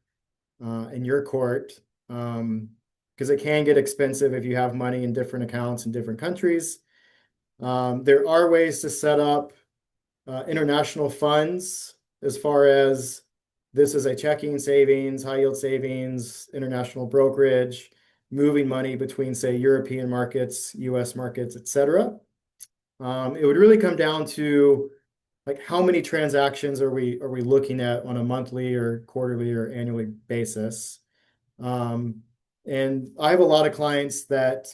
Speaker 2: court, because it can get expensive if you have money in different accounts in different countries. There are ways to set up international funds as far as this is a checking, savings, high yield savings, international brokerage, moving money between, say, European markets, US markets, et cetera. It would really come down to like how many transactions are we looking at on a monthly or quarterly or annually basis. Um, and I have a lot of clients that,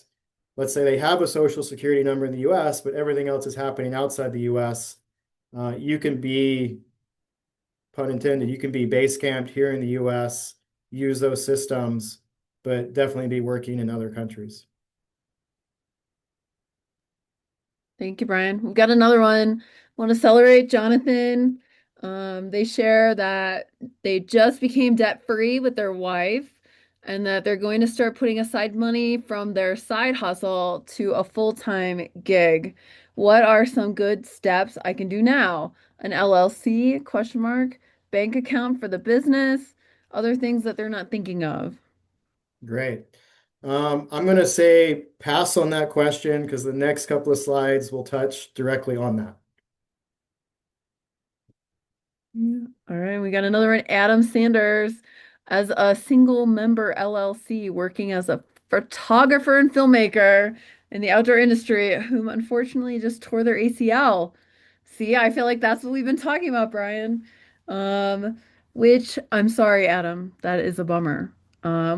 Speaker 2: let's say they have a social security number in the US, but everything else is happening outside the US. You can be, pun intended, you can be base camped here in the US, use those systems, but definitely be working in other countries.
Speaker 1: Thank you, Brian. We've got another one. Want to celebrate Jonathan. They share that they just became debt free with their wife and that they're going to start putting aside money from their side hustle to a full-time gig. What are some good steps I can do now? An LLC, question mark, bank account for the business, other things that they're not thinking of.
Speaker 2: Great. I'm going to say pass on that question because the next couple of slides will touch directly on that.
Speaker 1: Yeah. All right, we got another one. Adam Sanders as a single member LLC working as a photographer and filmmaker in the outdoor industry, whom unfortunately just tore their ACL. See, I feel like that's what we've been talking about, Brian. Um, which I'm sorry, Adam, that is a bummer.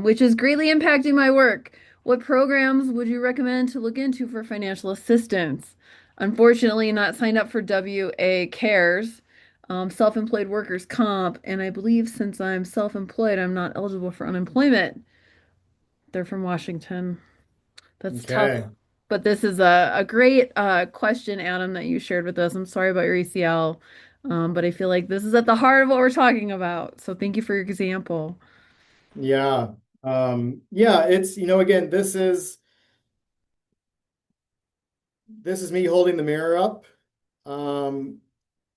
Speaker 1: Which is greatly impacting my work. What programs would you recommend to look into for financial assistance? unfortunately not signed up for WA Cares, self-employed workers comp, and I believe since I'm self-employed, I'm not eligible for unemployment. They're from Washington. That's tough.
Speaker 2: Okay.
Speaker 1: But this is a great question, Adam, that you shared with us. I'm sorry about your ACL, but I feel like this is at the heart of what we're talking about. So thank you for your example.
Speaker 2: Yeah. Yeah, it's, again, this is me holding the mirror up. Um,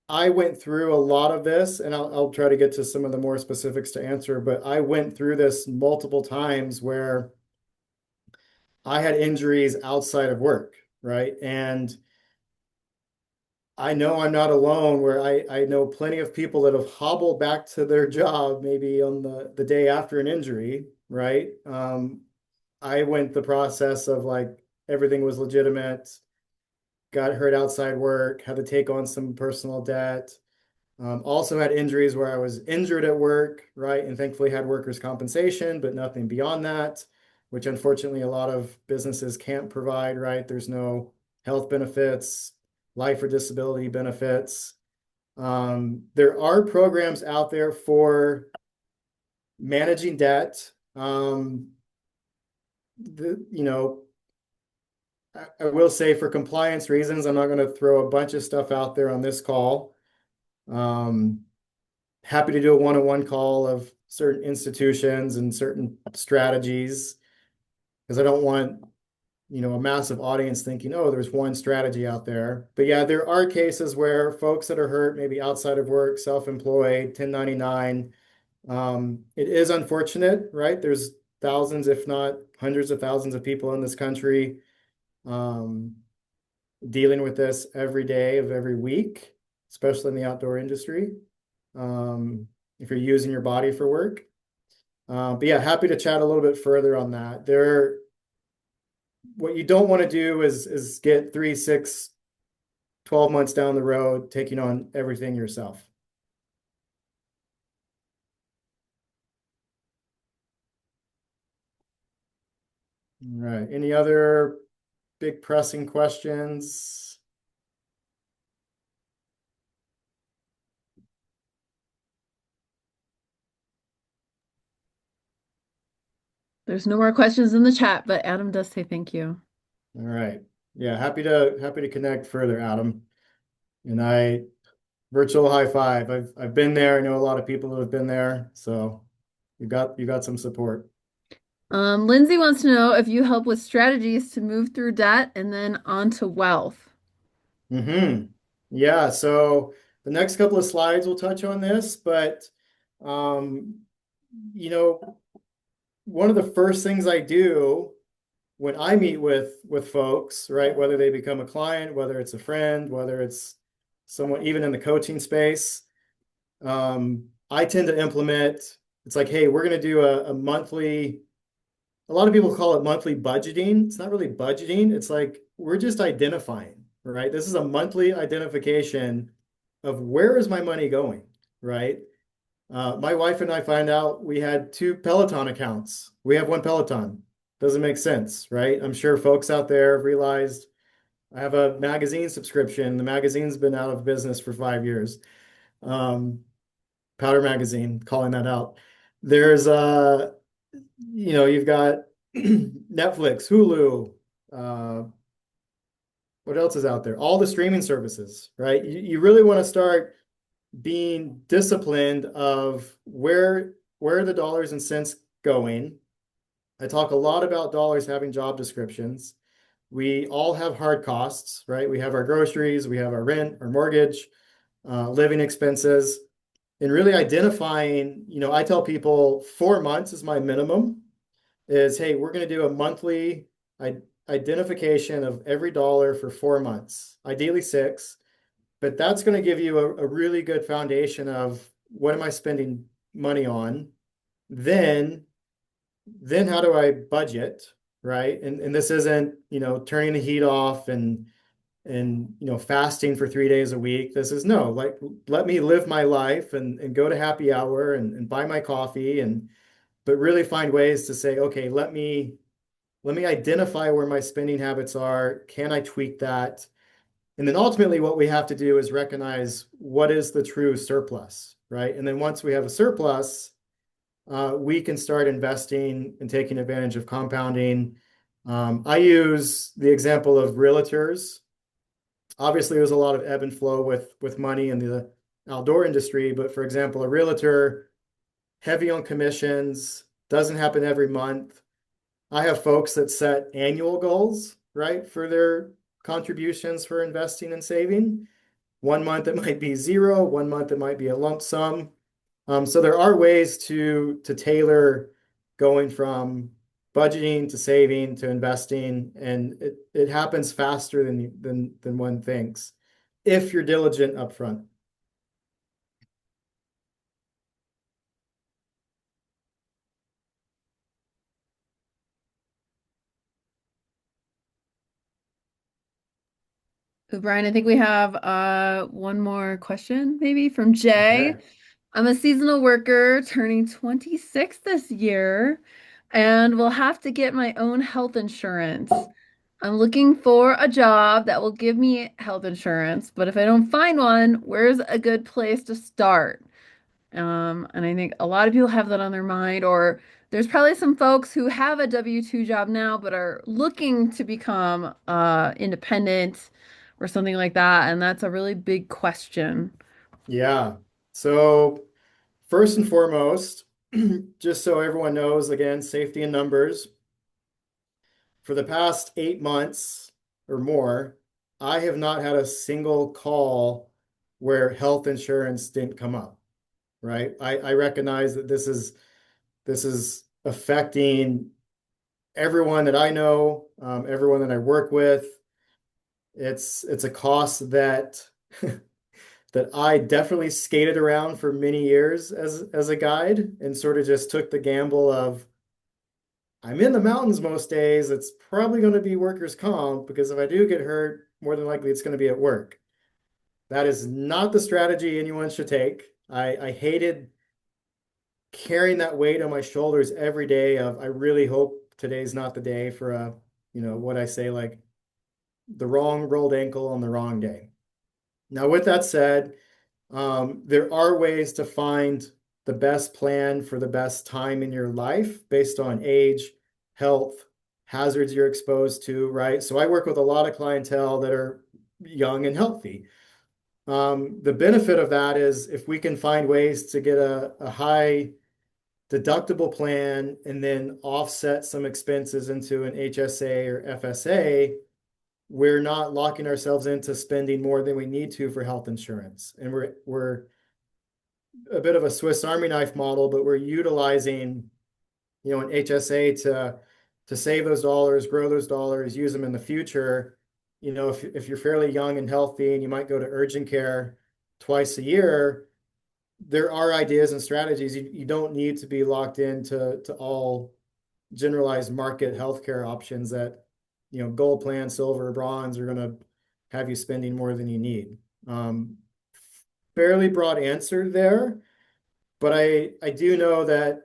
Speaker 2: I went through a lot of this, and I'll try to get to some of the more specifics to answer, but I went through this multiple times where I had injuries outside of work, right? And I know I'm not alone where I know plenty of people that have hobbled back to their job maybe on the day after an injury, right? I went the process of like everything was legitimate, got hurt outside work, had to take on some personal debt. Also had injuries where I was injured at work, right? And thankfully had workers' compensation, but nothing beyond that, which unfortunately a lot of businesses can't provide, right? There's no health benefits, life or disability benefits. There are programs out there for managing debt. The, you know, I will say for compliance reasons, I'm not going to throw a bunch of stuff out there on this call. Um, Happy to do a one-on-one call of certain institutions and certain strategies because I don't want, a massive audience thinking, oh, there's one strategy out there. But yeah, there are cases where folks that are hurt, maybe outside of work, self-employed, 1099. It is unfortunate, right? There's thousands, if not hundreds of thousands of people in this country um, dealing with this every day of every week, especially in the outdoor industry. If you're using your body for work. But yeah, happy to chat a little bit further on that. What you don't want to do is get 3, 6, 12 months down the road taking on everything yourself. All right. Any other big pressing questions?
Speaker 1: There's no more questions in the chat, but Adam does say thank you.
Speaker 2: All right. Yeah, happy to connect further, Adam. And I virtual high five. I've been there. I know a lot of people that have been there, so you got some support.
Speaker 1: Lindsay wants to know if you help with strategies to move through debt and then on to wealth.
Speaker 2: Yeah, so the next couple of slides will touch on this, but um, you know, one of the first things I do when I meet with folks, right, whether they become a client, whether it's a friend, whether it's someone even in the coaching space, I tend to implement, it's like, hey, we're going to do a monthly, a lot of people call it monthly budgeting. It's not really budgeting. It's like we're just identifying, right? This is a monthly identification of where is my money going, right? My wife and I find out we had 2 Peloton accounts. We have 1 Peloton. Doesn't make sense, right? I'm sure folks out there have realized I have a magazine subscription. The magazine's been out of business for 5 years. Um, Powder Magazine, calling that out. There's you've got Netflix, Hulu, uh, what else is out there? All the streaming services, right? You really want to start being disciplined of where are the dollars and cents going. I talk a lot about dollars having job descriptions. We all have hard costs, right? We have our groceries, we have our rent, our mortgage, living expenses, and really identifying, I tell people 4 months is my minimum is, hey, we're going to do a monthly identification of every dollar for 4 months, ideally 6, but that's going to give you a really good foundation of what am I spending money on? Then, then how do I budget, right? And this isn't, turning the heat off and fasting for 3 days a week. This is no, like let me live my life and go to happy hour and buy my coffee and but really find ways to say, okay, let me identify where my spending habits are. Can I tweak that? And then ultimately, what we have to do is recognize what is the true surplus, right? And then once we have a surplus, we can start investing and taking advantage of compounding. I use the example of realtors. Obviously, there's a lot of ebb and flow with money in the outdoor industry, but for example, a realtor heavy on commissions, doesn't happen every month. I have folks that set annual goals, right, for their contributions for investing and saving. One month it might be zero, one month it might be a lump sum. So there are ways to tailor going from budgeting to saving to investing, and it happens faster than one thinks if you're diligent upfront.
Speaker 1: Ooh, Brian, I think we have one more question maybe from Jay.
Speaker 2: Okay.
Speaker 1: I'm a seasonal worker turning 26 this year and will have to get my own health insurance. I'm looking for a job that will give me health insurance, but if I don't find one, where's a good place to start? And I think a lot of people have that on their mind, or there's probably some folks who have a W-2 job now but are looking to become independent or something like that, and that's a really big question.
Speaker 2: Yeah. So first and foremost, just so everyone knows, again, safety in numbers. For the past 8 months or more, I have not had a single call where health insurance didn't come up, right? I recognize that this is affecting everyone that I know, everyone that I work with. It's a cost that that I definitely skated around for many years as a guide and sort of just took the gamble of I'm in the mountains most days. It's probably going to be workers' comp because if I do get hurt, more than likely it's going to be at work. That is not the strategy anyone should take. I hated carrying that weight on my shoulders every day of I really hope today's not the day for what I say, like the wrong rolled ankle on the wrong day. Now, with that said, there are ways to find the best plan for the best time in your life based on age, health, hazards you're exposed to, right? So I work with a lot of clientele that are young and healthy. The benefit of that is if we can find ways to get a high deductible plan and then offset some expenses into an HSA or FSA, we're not locking ourselves into spending more than we need to for health insurance. And we're a bit of a Swiss Army knife model, but we're utilizing, an HSA to save those dollars, grow those dollars, use them in the future. If you're fairly young and healthy and you might go to urgent care twice a year, there are ideas and strategies. You don't need to be locked into to all generalized market healthcare options that, gold plan, silver, bronze are going to have you spending more than you need. Um, Fairly broad answer there, but I do know that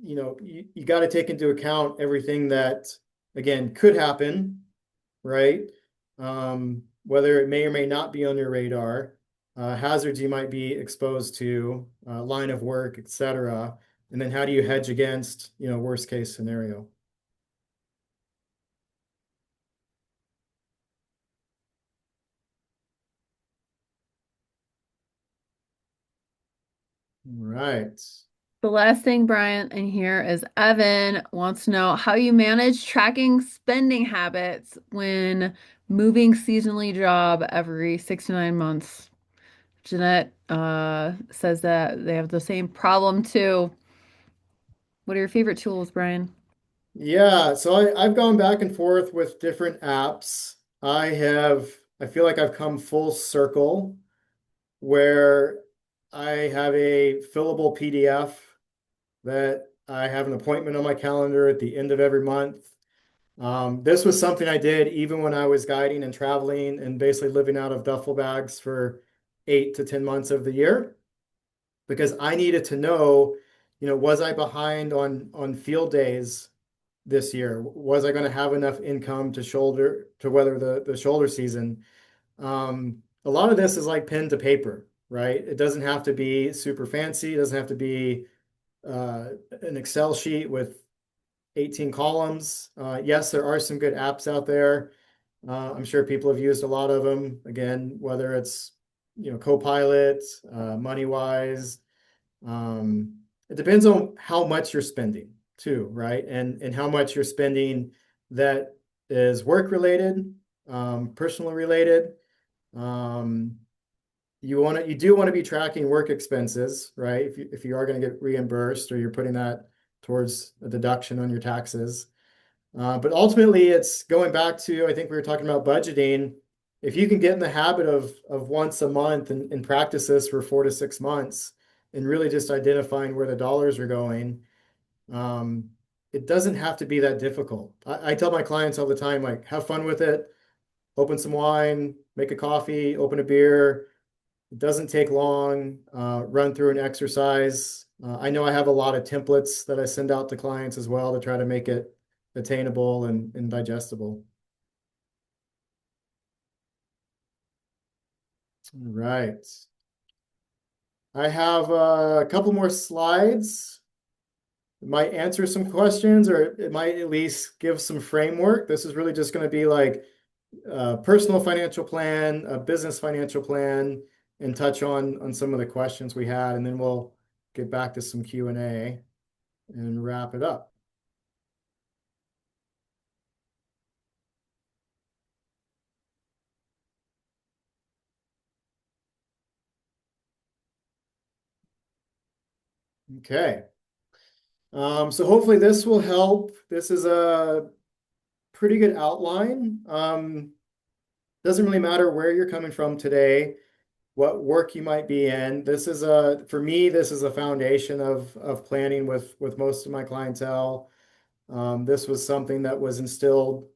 Speaker 2: you got to take into account everything that again could happen, right? Whether it may or may not be on your radar, hazards you might be exposed to, line of work, etc. And then how do you hedge against, worst case scenario? Right.
Speaker 1: The last thing, Brian, in here is Evan wants to know how you manage tracking spending habits when moving seasonally job every 6 to 9 months. Jeanette says that they have the same problem too. What are your favorite tools, Brian?
Speaker 2: Yeah, so I've gone back and forth with different apps. I feel like I've come full circle where I have a fillable PDF that I have an appointment on my calendar at the end of every month. This was something I did even when I was guiding and traveling and basically living out of duffel bags for 8 to 10 months of the year because I needed to know, was I behind on field days this year? Was I going to have enough income to weather the shoulder season? A lot of this is like pen to paper, right? It doesn't have to be super fancy. It doesn't have to be an Excel sheet with 18 columns. Yes, there are some good apps out there. I'm sure people have used a lot of them. Again, whether it's Copilot, MoneyWise. It depends on how much you're spending too, right? And how much you're spending that is work related, personal related. Um, you do want to be tracking work expenses, right? If you are going to get reimbursed or you're putting that towards a deduction on your taxes. But ultimately, it's going back to, I think we were talking about budgeting. If you can get in the habit of once a month and practice this for 4 to 6 months and really just identifying where the dollars are going, um, it doesn't have to be that difficult. I tell my clients all the time, like, have fun with it, open some wine, make a coffee, open a beer. It doesn't take long, run through an exercise. I know I have a lot of templates that I send out to clients as well to try to make it attainable and digestible. All right. I have a couple more slides. It might answer some questions or it might at least give some framework. This is really just going to be like a personal financial plan, a business financial plan, and touch on some of the questions we had, and then we'll get back to some Q&A and wrap it up. Okay. So hopefully this will help. This is a pretty good outline. Doesn't really matter where you're coming from today, what work you might be in. For me, this is a foundation of planning with most of my clientele. This was something that was instilled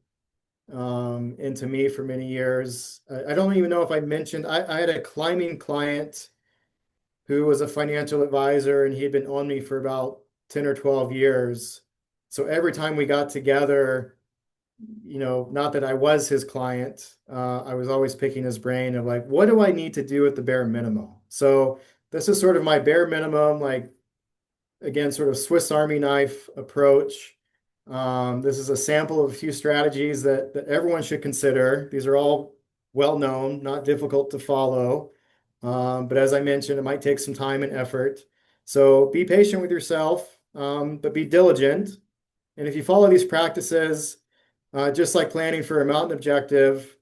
Speaker 2: into me for many years. I don't even know if I mentioned, I had a climbing client who was a financial advisor, and he had been on me for about 10 or 12 years. So every time we got together, not that I was his client, I was always picking his brain of like, what do I need to do at the bare minimum? So this is sort of my bare minimum, like, again, sort of Swiss Army knife approach. This is a sample of a few strategies that everyone should consider. These are all well known, not difficult to follow. But as I mentioned, it might take some time and effort. So be patient with yourself, but be diligent. And if you follow these practices, just like planning for a mountain objective,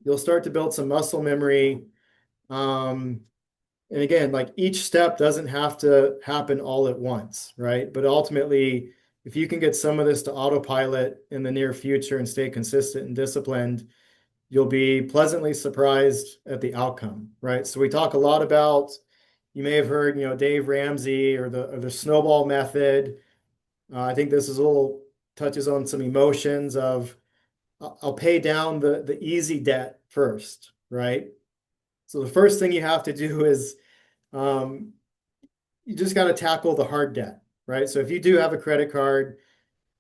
Speaker 2: you'll start to build some muscle memory. And again, like each step doesn't have to happen all at once, right? But ultimately, if you can get some of this to autopilot in the near future and stay consistent and disciplined, you'll be pleasantly surprised at the outcome, right? So we talk a lot about, you may have heard, Dave Ramsey or the snowball method. I think this is a little touches on some emotions of I'll pay down the easy debt first, right? So the first thing you have to do is um, you just got to tackle the hard debt, right? So if you do have a credit card,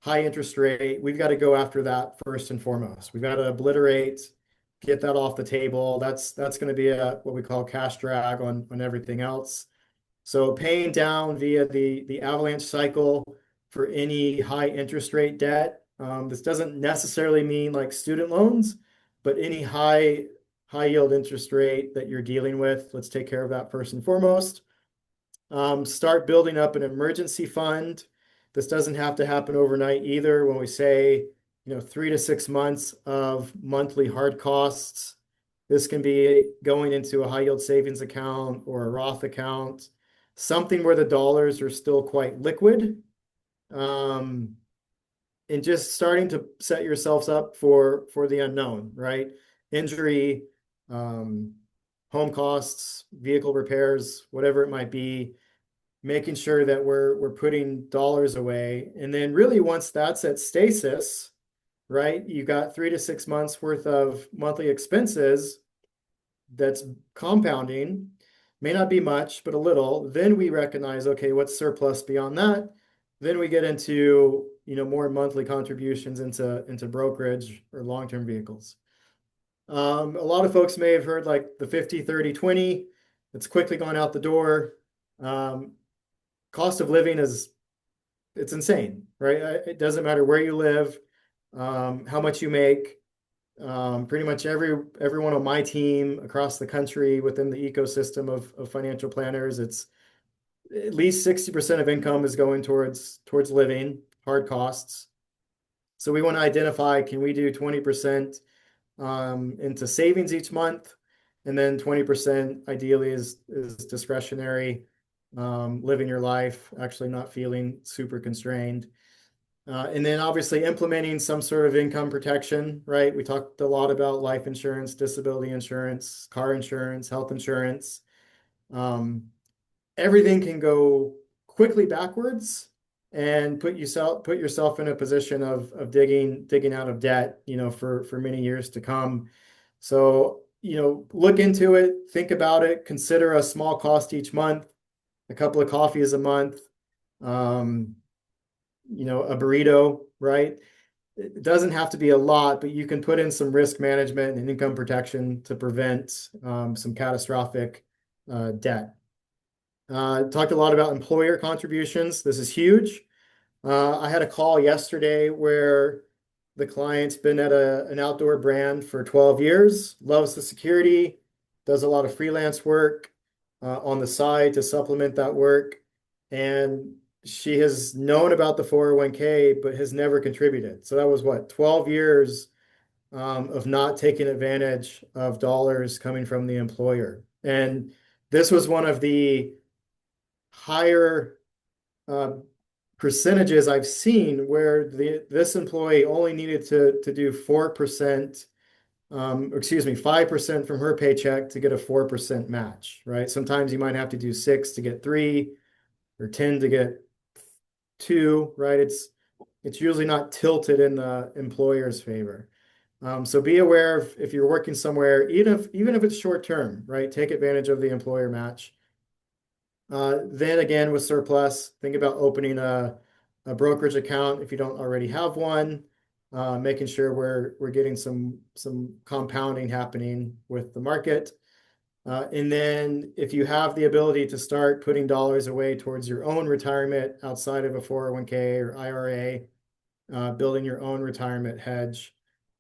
Speaker 2: high interest rate, we've got to go after that first and foremost. We've got to obliterate, get that off the table. That's going to be what we call cash drag on everything else. So paying down via the avalanche cycle for any high interest rate debt. This doesn't necessarily mean like student loans, but any high yield interest rate that you're dealing with. Let's take care of that first and foremost. Start building up an emergency fund. This doesn't have to happen overnight either. When we say, 3 to 6 months of monthly hard costs, this can be going into a high yield savings account or a Roth account, something where the dollars are still quite liquid. And just starting to set yourselves up for the unknown, right? Injury, home costs, vehicle repairs, whatever it might be, making sure that we're putting dollars away. And then really once that's at stasis, right, you got 3 to 6 months worth of monthly expenses that's compounding, may not be much, but a little. Then we recognize, okay, what's surplus beyond that? Then we get into more monthly contributions into brokerage or long-term vehicles. A lot of folks may have heard like the 50-30-20. It's quickly gone out the door. Um, Cost of living it's insane, right? It doesn't matter where you live, how much you make. Pretty much everyone on my team across the country within the ecosystem of financial planners, it's at least 60% of income is going towards living, hard costs. So we want to identify, can we do 20% into savings each month? And then 20% ideally is discretionary, living your life, actually not feeling super constrained. And then obviously implementing some sort of income protection, right? We talked a lot about life insurance, disability insurance, car insurance, health insurance. Um, Everything can go quickly backwards and put yourself in a position of digging out of debt, for many years to come. So, look into it, think about it, consider a small cost each month, a couple of coffees a month, um, a burrito, right? It doesn't have to be a lot, but you can put in some risk management and income protection to prevent some catastrophic debt. Talked a lot about employer contributions. This is huge. I had a call yesterday where the client's been at an outdoor brand for 12 years, loves the security, does a lot of freelance work on the side to supplement that work. And she has known about the 401k, but has never contributed. So that was what, 12 years of not taking advantage of dollars coming from the employer. And this was one of the higher uh, percentages I've seen where this employee only needed to do 4%, excuse me, 5% from her paycheck to get a 4% match, right? Sometimes you might have to do 6 to get 3 or 10 to get 2, right? It's usually not tilted in the employer's favor. So be aware if you're working somewhere, even if it's short term, right? Take advantage of the employer match. Then again, with surplus, think about opening a brokerage account if you don't already have one, making sure we're getting some compounding happening with the market. And then if you have the ability to start putting dollars away towards your own retirement outside of a 401k or IRA, building your own retirement hedge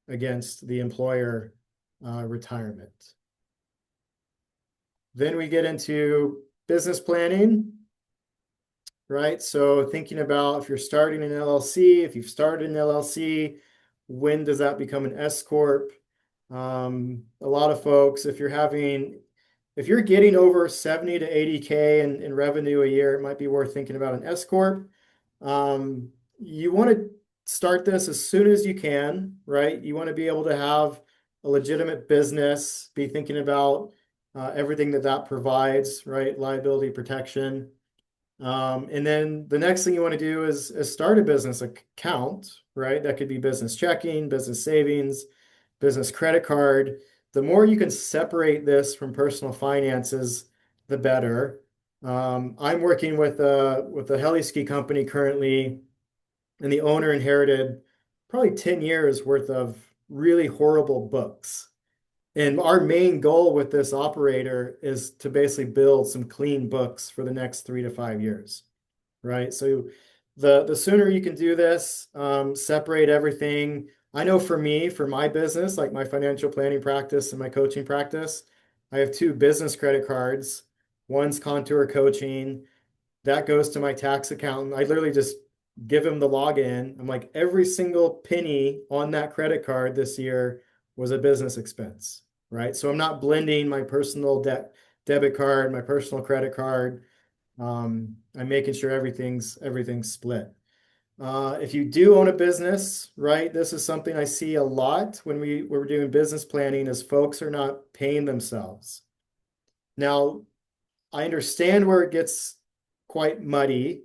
Speaker 2: against the employer retirement. Then we get into business planning, right? So thinking about if you're starting an LLC, if you've started an LLC, when does that become an S corp? A lot of folks, if you're getting over 70 to 80K in revenue a year, it might be worth thinking about an S corp. You want to start this as soon as you can, right? You want to be able to have a legitimate business, be thinking about everything that provides, right? Liability protection. And then the next thing you want to do is start a business account, right? That could be business checking, business savings, business credit card. The more you can separate this from personal finances, the better. I'm working with a heli ski company currently, and the owner inherited probably 10 years worth of really horrible books. And our main goal with this operator is to basically build some clean books for the next 3 to 5 years, right? So the sooner you can do this, separate everything. I know for me, for my business, like my financial planning practice and my coaching practice, I have 2 business credit cards. One's Contour Coaching. That goes to my tax accountant. I literally just give him the login. I'm like, every single penny on that credit card this year was a business expense, right? So I'm not blending my personal debit card, my personal credit card. I'm making sure everything's split. If you do own a business, right, this is something I see a lot when we're doing business planning is folks are not paying themselves. Now, I understand where it gets quite muddy,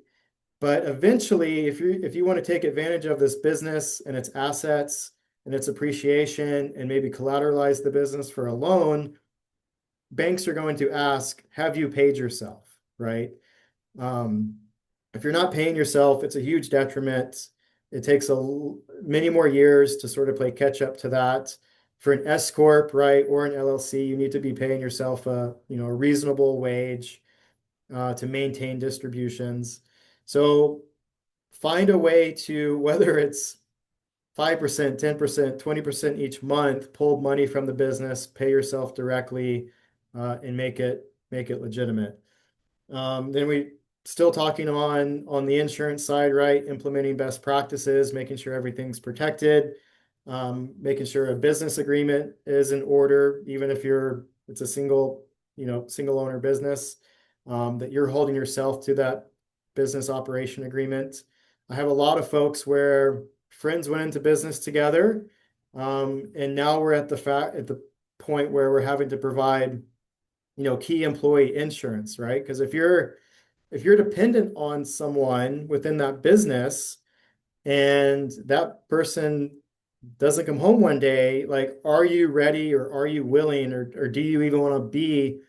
Speaker 2: but eventually, if you want to take advantage of this business and its assets and its appreciation and maybe collateralize the business for a loan, banks are going to ask, have you paid yourself, right? If you're not paying yourself, it's a huge detriment. It takes many more years to sort of play catch up to that. For an S corp, right, or an LLC, you need to be paying yourself a reasonable wage to maintain distributions. So find a way to, whether it's 5%, 10%, 20% each month, pull money from the business, pay yourself directly, and make it legitimate. Then we still talking on the insurance side, right? Implementing best practices, making sure everything's protected, making sure a business agreement is in order, even if it's a single owner business, that you're holding yourself to that business operation agreement. I have a lot of folks where friends went into business together, and now we're at the point where we're having to provide key employee insurance, right? Because if you're dependent on someone within that business and that person doesn't come home one day, like, are you ready or are you willing or do you even want to be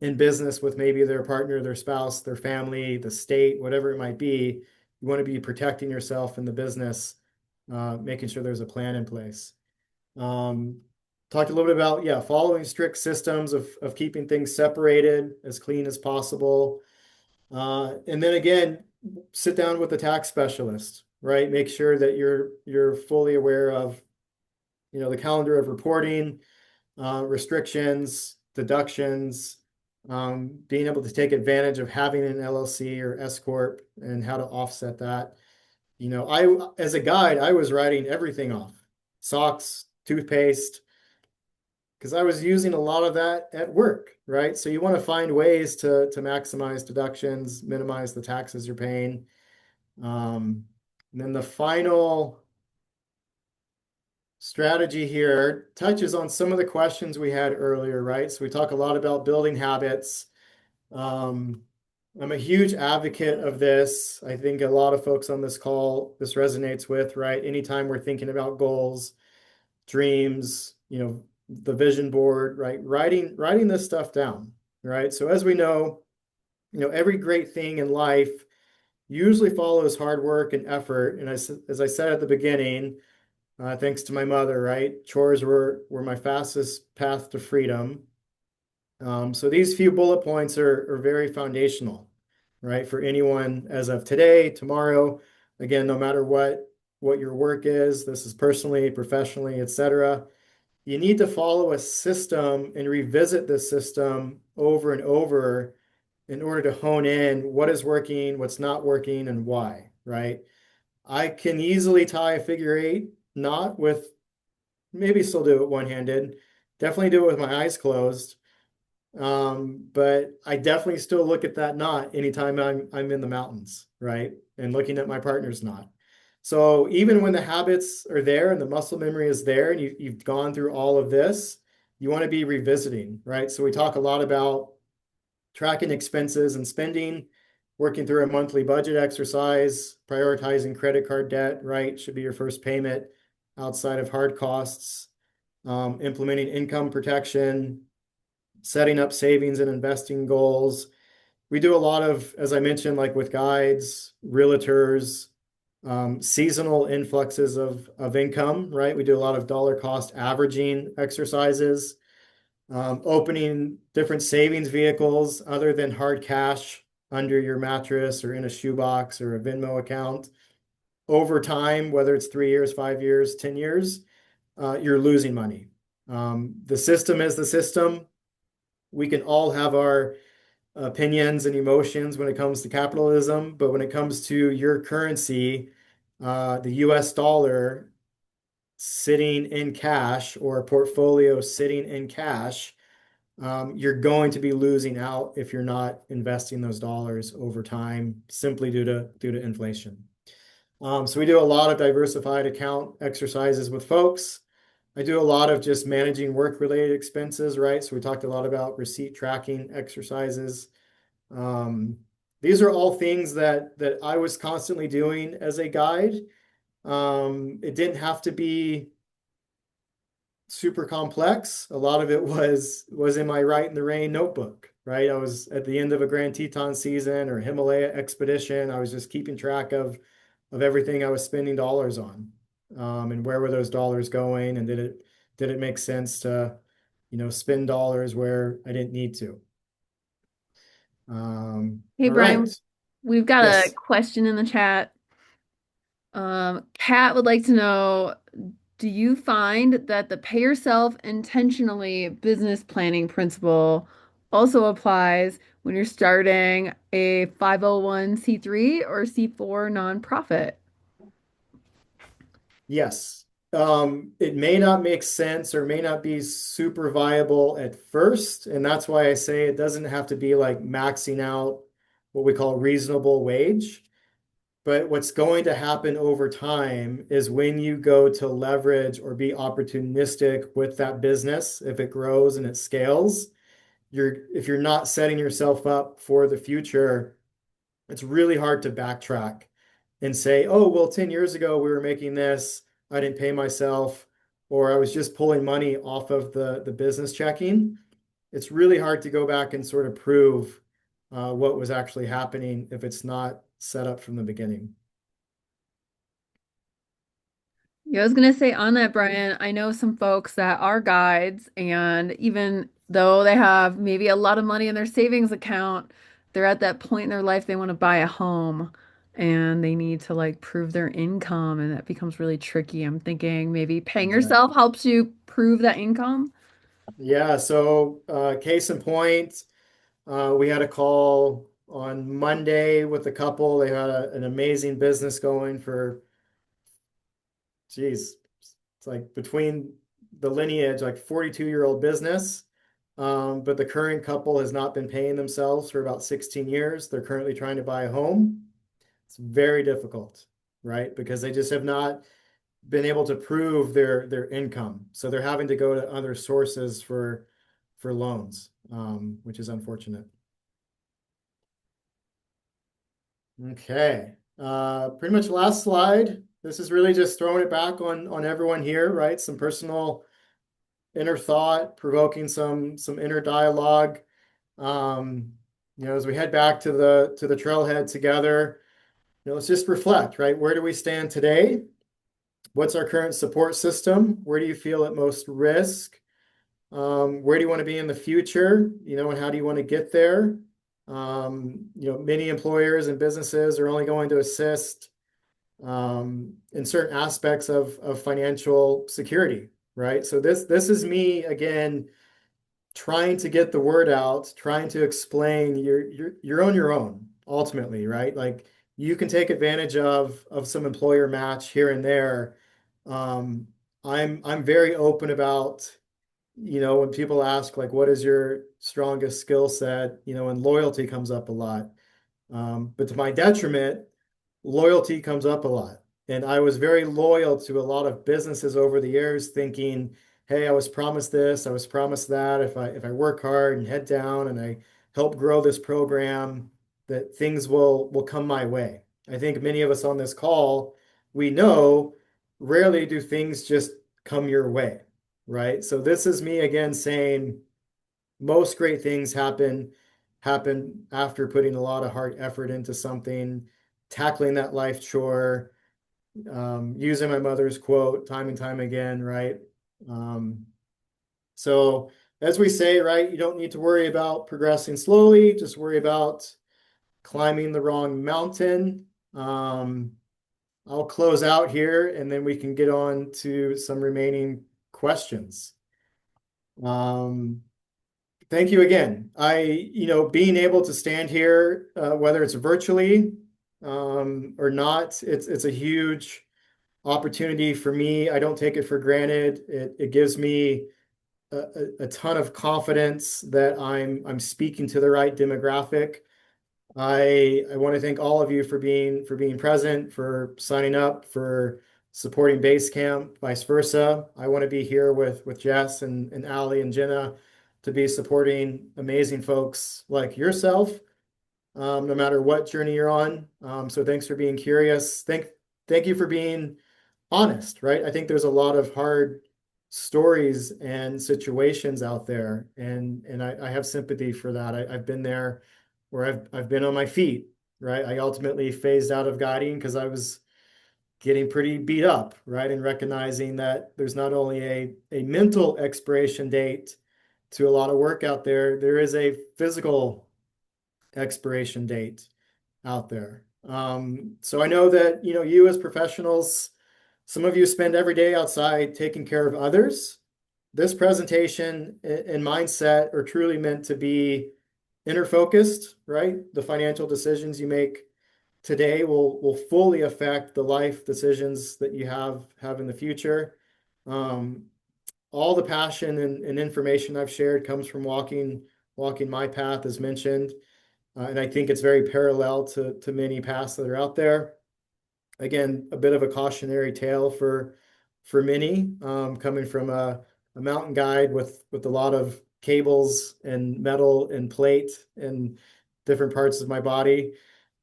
Speaker 2: in business with maybe their partner, their spouse, their family, the state, whatever it might be? You want to be protecting yourself in the business, making sure there's a plan in place. Um, Talked a little bit about, yeah, following strict systems of keeping things separated as clean as possible. And then again, sit down with the tax specialist, right? Make sure that you're fully aware of, the calendar of reporting, restrictions, deductions, being able to take advantage of having an LLC or S corp and how to offset that. As a guide, I was writing everything off: socks, toothpaste, because I was using a lot of that at work, right? So you want to find ways to maximize deductions, minimize the taxes you're paying. And then the final strategy here touches on some of the questions we had earlier, right? So we talk a lot about building habits. Um, I'm a huge advocate of this. I think a lot of folks on this call, this resonates with, right? Anytime we're thinking about goals, dreams, the vision board, right? Writing this stuff down, right? So as we know, every great thing in life usually follows hard work and effort. And as I said at the beginning, thanks to my mother, right? Chores were my fastest path to freedom. So these few bullet points are very foundational, right? For anyone as of today, tomorrow, again, no matter what your work is, this is personally, professionally, etc. You need to follow a system and revisit this system over and over in order to hone in what is working, what's not working, and why, right? I can easily tie a figure eight knot with, maybe still do it one-handed, definitely do it with my eyes closed. But I definitely still look at that knot anytime I'm in the mountains, right? And looking at my partner's knot. So even when the habits are there and the muscle memory is there and you've gone through all of this, you want to be revisiting, right? So we talk a lot about tracking expenses and spending, working through a monthly budget exercise, prioritizing credit card debt, right? Should be your first payment outside of hard costs, implementing income protection, setting up savings and investing goals. We do a lot of, as I mentioned, like with guides, realtors, seasonal influxes of income, right? We do a lot of dollar cost averaging exercises, opening different savings vehicles other than hard cash under your mattress or in a shoebox or a Venmo account. Over time, whether it's 3 years, 5 years, 10 years, you're losing money. The system is the system. We can all have our opinions and emotions when it comes to capitalism, but when it comes to your currency, the US dollar sitting in cash or a portfolio sitting in cash, you're going to be losing out if you're not investing those dollars over time simply due to inflation. So we do a lot of diversified account exercises with folks. I do a lot of just managing work-related expenses, right? So we talked a lot about receipt tracking exercises. These are all things that I was constantly doing as a guide. It didn't have to be super complex. A lot of it was in my Write in the Rain notebook, right? I was at the end of a Grand Teton season or Himalaya expedition. I was just keeping track of of everything I was spending dollars on. And where were those dollars going? And did it make sense to, spend dollars where I didn't need to?
Speaker 1: Hey,
Speaker 2: All right.
Speaker 1: Brian, we've got a
Speaker 2: Yes.
Speaker 1: question in the chat. Kat would like to know, do you find that the pay yourself intentionally business planning principle also applies when you're starting a 501(c)(3) or C4 nonprofit?
Speaker 2: Yes. It may not make sense or may not be super viable at first. And that's why I say it doesn't have to be like maxing out what we call reasonable wage. But what's going to happen over time is when you go to leverage or be opportunistic with that business, if it grows and it scales, if you're not setting yourself up for the future, it's really hard to backtrack and say, oh, well, 10 years ago we were making this, I didn't pay myself, or I was just pulling money off of the business checking. It's really hard to go back and sort of prove what was actually happening if it's not set up from the beginning.
Speaker 1: Yeah, I was gonna say on that, Brian, I know some folks that are guides, and even though they have maybe a lot of money in their savings account, they're at that point in their life they want to buy a home and they need to like prove their income, and that becomes really tricky. I'm thinking maybe paying yourself
Speaker 2: Exactly.
Speaker 1: helps you prove that income.
Speaker 2: Yeah, so case in point, we had a call on Monday with a couple. They had an amazing business going for, geez, it's like between the lineage, like 42-year-old business. But the current couple has not been paying themselves for about 16 years. They're currently trying to buy a home. It's very difficult, right? Because they just have not been able to prove their income. So they're having to go to other sources for loans, which is unfortunate. Okay. Pretty much last slide. This is really just throwing it back on everyone here, right? Some personal inner thought, provoking some inner dialogue. Um, as we head back to the trailhead together, let's just reflect, right? Where do we stand today? What's our current support system? Where do you feel at most risk? Where do you want to be in the future? And how do you want to get there? Many employers and businesses are only going to assist in certain aspects of financial security, right? So this is me again trying to get the word out, trying to explain you're on your own ultimately, right? Like you can take advantage of some employer match here and there. Um, I'm very open about, when people ask like what is your strongest skill set, and loyalty comes up a lot. But to my detriment, loyalty comes up a lot. And I was very loyal to a lot of businesses over the years, thinking, hey, I was promised this, I was promised that. If I work hard and head down and I help grow this program, that things will come my way. I think many of us on this call, we know rarely do things just come your way, right? So this is me again saying most great things happen after putting a lot of hard effort into something, tackling that life chore, using my mother's quote time and time again, right? Um, so as we say, right, you don't need to worry about progressing slowly, just worry about climbing the wrong mountain. I'll close out here and then we can get on to some remaining questions. Um, Thank you again. Being able to stand here, whether it's virtually or not, it's a huge opportunity for me. I don't take it for granted. It gives me a ton of confidence that I'm speaking to the right demographic. I want to thank all of you for being present, for signing up, for supporting Basecamp, vice versa. I want to be here with Jess and Allie and Jenna to be supporting amazing folks like yourself, no matter what journey you're on. So thanks for being curious. Thank you for being honest, right? I think there's a lot of hard stories and situations out there, and I have sympathy for that. I've been there where I've been on my feet, right? I ultimately phased out of guiding because I was getting pretty beat up, right? And recognizing that there's not only a mental expiration date to a lot of work out there, there is a physical expiration date out there. So I know that, you as professionals, some of you spend every day outside taking care of others. This presentation and mindset are truly meant to be inner focused, right? The financial decisions you make today will fully affect the life decisions that you have in the future. Um, all the passion and information I've shared comes from walking my path, as mentioned, and I think it's very parallel to many paths that are out there. Again, a bit of a cautionary tale for many, coming from a mountain guide with a lot of cables and metal and plate and different parts of my body.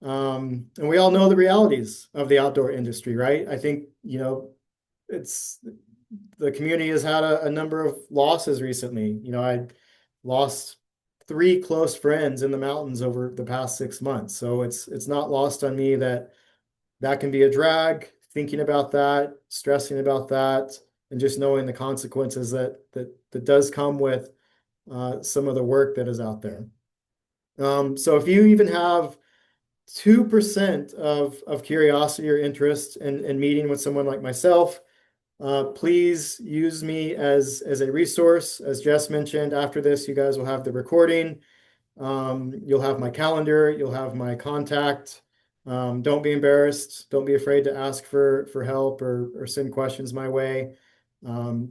Speaker 2: And we all know the realities of the outdoor industry, right? I think, it's the community has had a number of losses recently. I lost three close friends in the mountains over the past 6 months. So it's not lost on me that that can be a drag, thinking about that, stressing about that, and just knowing the consequences that does come with some of the work that is out there. So if you even have 2% of curiosity or interest in meeting with someone like myself, please use me as a resource. As Jess mentioned, after this, you guys will have the recording. You'll have my calendar, you'll have my contact. Don't be embarrassed. Don't be afraid to ask for help or send questions my way.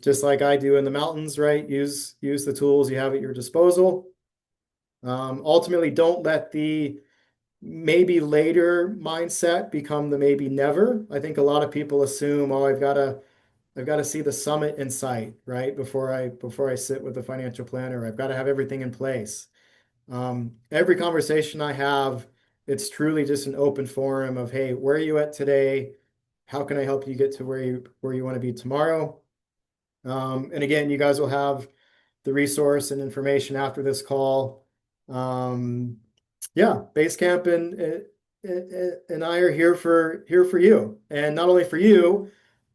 Speaker 2: Just like I do in the mountains, right? Use the tools you have at your disposal. Ultimately, don't let the maybe later mindset become the maybe never. I think a lot of people assume, oh, I've got to see the summit in sight, right? Before I sit with the financial planner. I've got to have everything in place. Every conversation I have, it's truly just an open forum of, hey, where are you at today? How can I help you get to where you want to be tomorrow? And again, you guys will have the resource and information after this call. Um, yeah, Basecamp and I are here for you, and not only for you.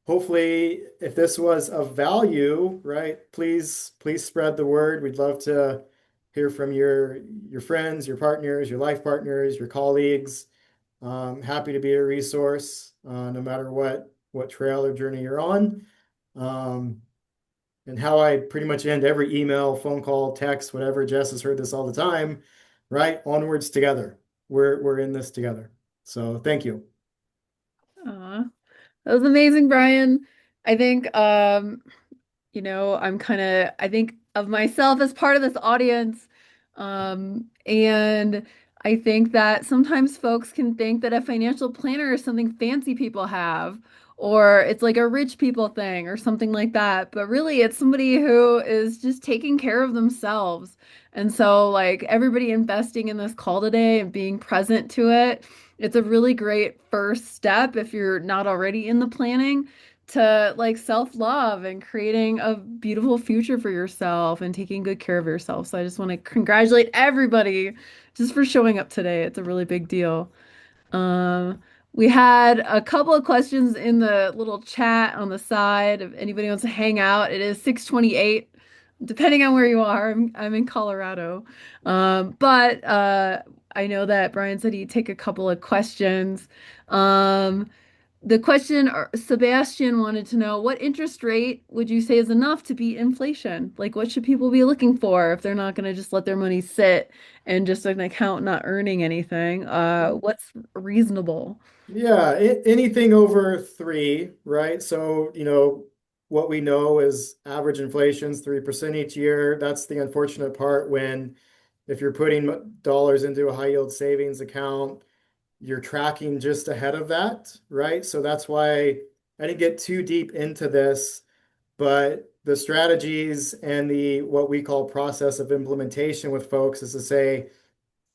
Speaker 2: Hopefully, if this was of value, right, please spread the word. We'd love to hear from your friends, your partners, your life partners, your colleagues. Happy to be a resource, no matter what trail or journey you're on. Um, and how I pretty much end every email, phone call, text, whatever. Jess has heard this all the time, right? Onwards together. We're in this together. So thank you.
Speaker 1: Aw, that was amazing, Brian. I think I think of myself as part of this audience. And I think that sometimes folks can think that a financial planner is something fancy people have, or it's like a rich people thing or something like that. But really, it's somebody who is just taking care of themselves. And so, like, everybody investing in this call today and being present to it, it's a really great first step if you're not already in the planning to like self-love and creating a beautiful future for yourself and taking good care of yourself. So I just want to congratulate everybody just for showing up today. It's a really big deal. Um, we had a couple of questions in the little chat on the side. If anybody wants to hang out, it is 6:28, depending on where you are. I'm in Colorado. But I know that Brian said he'd take a couple of questions. Um, the question Sebastian wanted to know, what interest rate would you say is enough to beat inflation? Like, what should people be looking for if they're not going to just let their money sit and just an account not earning anything? What's reasonable?
Speaker 2: Yeah, anything over three, right? So, what we know is average inflation's 3% each year. That's the unfortunate part when if you're putting dollars into a high yield savings account, you're tracking just ahead of that, right? So that's why I didn't get too deep into this, but the strategies and the what we call process of implementation with folks is to say,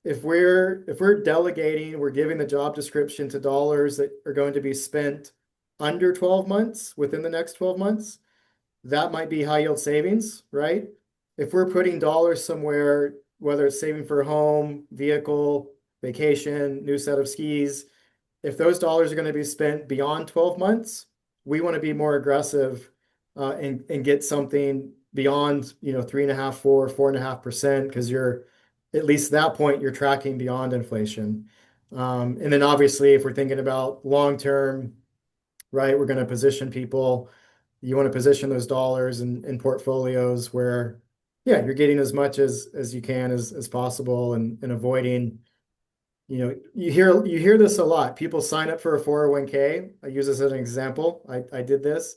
Speaker 2: if we're delegating, we're giving the job description to dollars that are going to be spent under 12 months, within the next 12 months, that might be high yield savings, right? If we're putting dollars somewhere, whether it's saving for a home, vehicle, vacation, new set of skis, if those dollars are going to be spent beyond 12 months, we want to be more aggressive and get something beyond, 3.5, 4.5%, because you're at least that point you're tracking beyond inflation. And then obviously, if we're thinking about long term, right, we're going to position people. You want to position those dollars in portfolios where, yeah, you're getting as much as you can as possible and avoiding you hear this a lot. People sign up for a 401k. I use this as an example. I did this.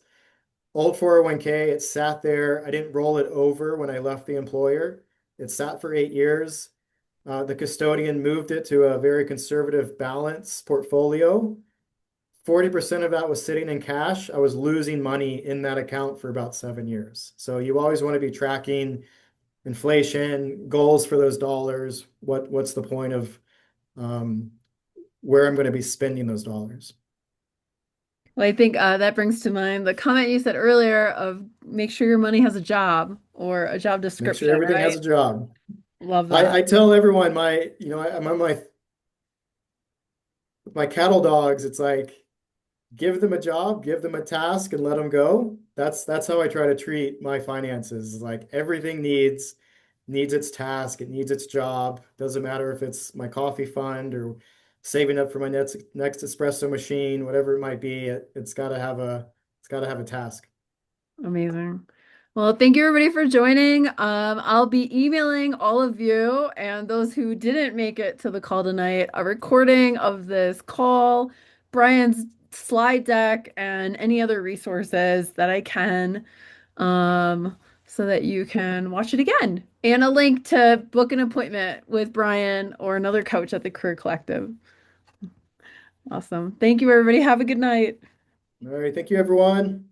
Speaker 2: Old 401k, it sat there. I didn't roll it over when I left the employer. It sat for 8 years. The custodian moved it to a very conservative balance portfolio. 40% of that was sitting in cash. I was losing money in that account for about 7 years. So you always want to be tracking inflation, goals for those dollars. What's the point of um, where I'm going to be spending those dollars.
Speaker 1: Well, I think that brings to mind the comment you said earlier of make sure your money has a job or a job
Speaker 2: Make sure
Speaker 1: description,
Speaker 2: everything has
Speaker 1: right?
Speaker 2: a job.
Speaker 1: Love that.
Speaker 2: I tell everyone I'm on my cattle dogs. It's like give them a job, give them a task, and let them go. That's how I try to treat my finances. Like everything needs its task, it needs its job. Doesn't matter if it's my coffee fund or saving up for my next espresso machine, whatever it might be. It's got to have a task.
Speaker 1: Amazing. Well, thank you everybody for joining. I'll be emailing all of you and those who didn't make it to the call tonight a recording of this call, Brian's slide deck, and any other resources that I can, um, so that you can watch it again, and a link to book an appointment with Brian or another coach at the Career Collective. Awesome. Thank you, everybody. Have a good night.
Speaker 2: All right, thank you, everyone.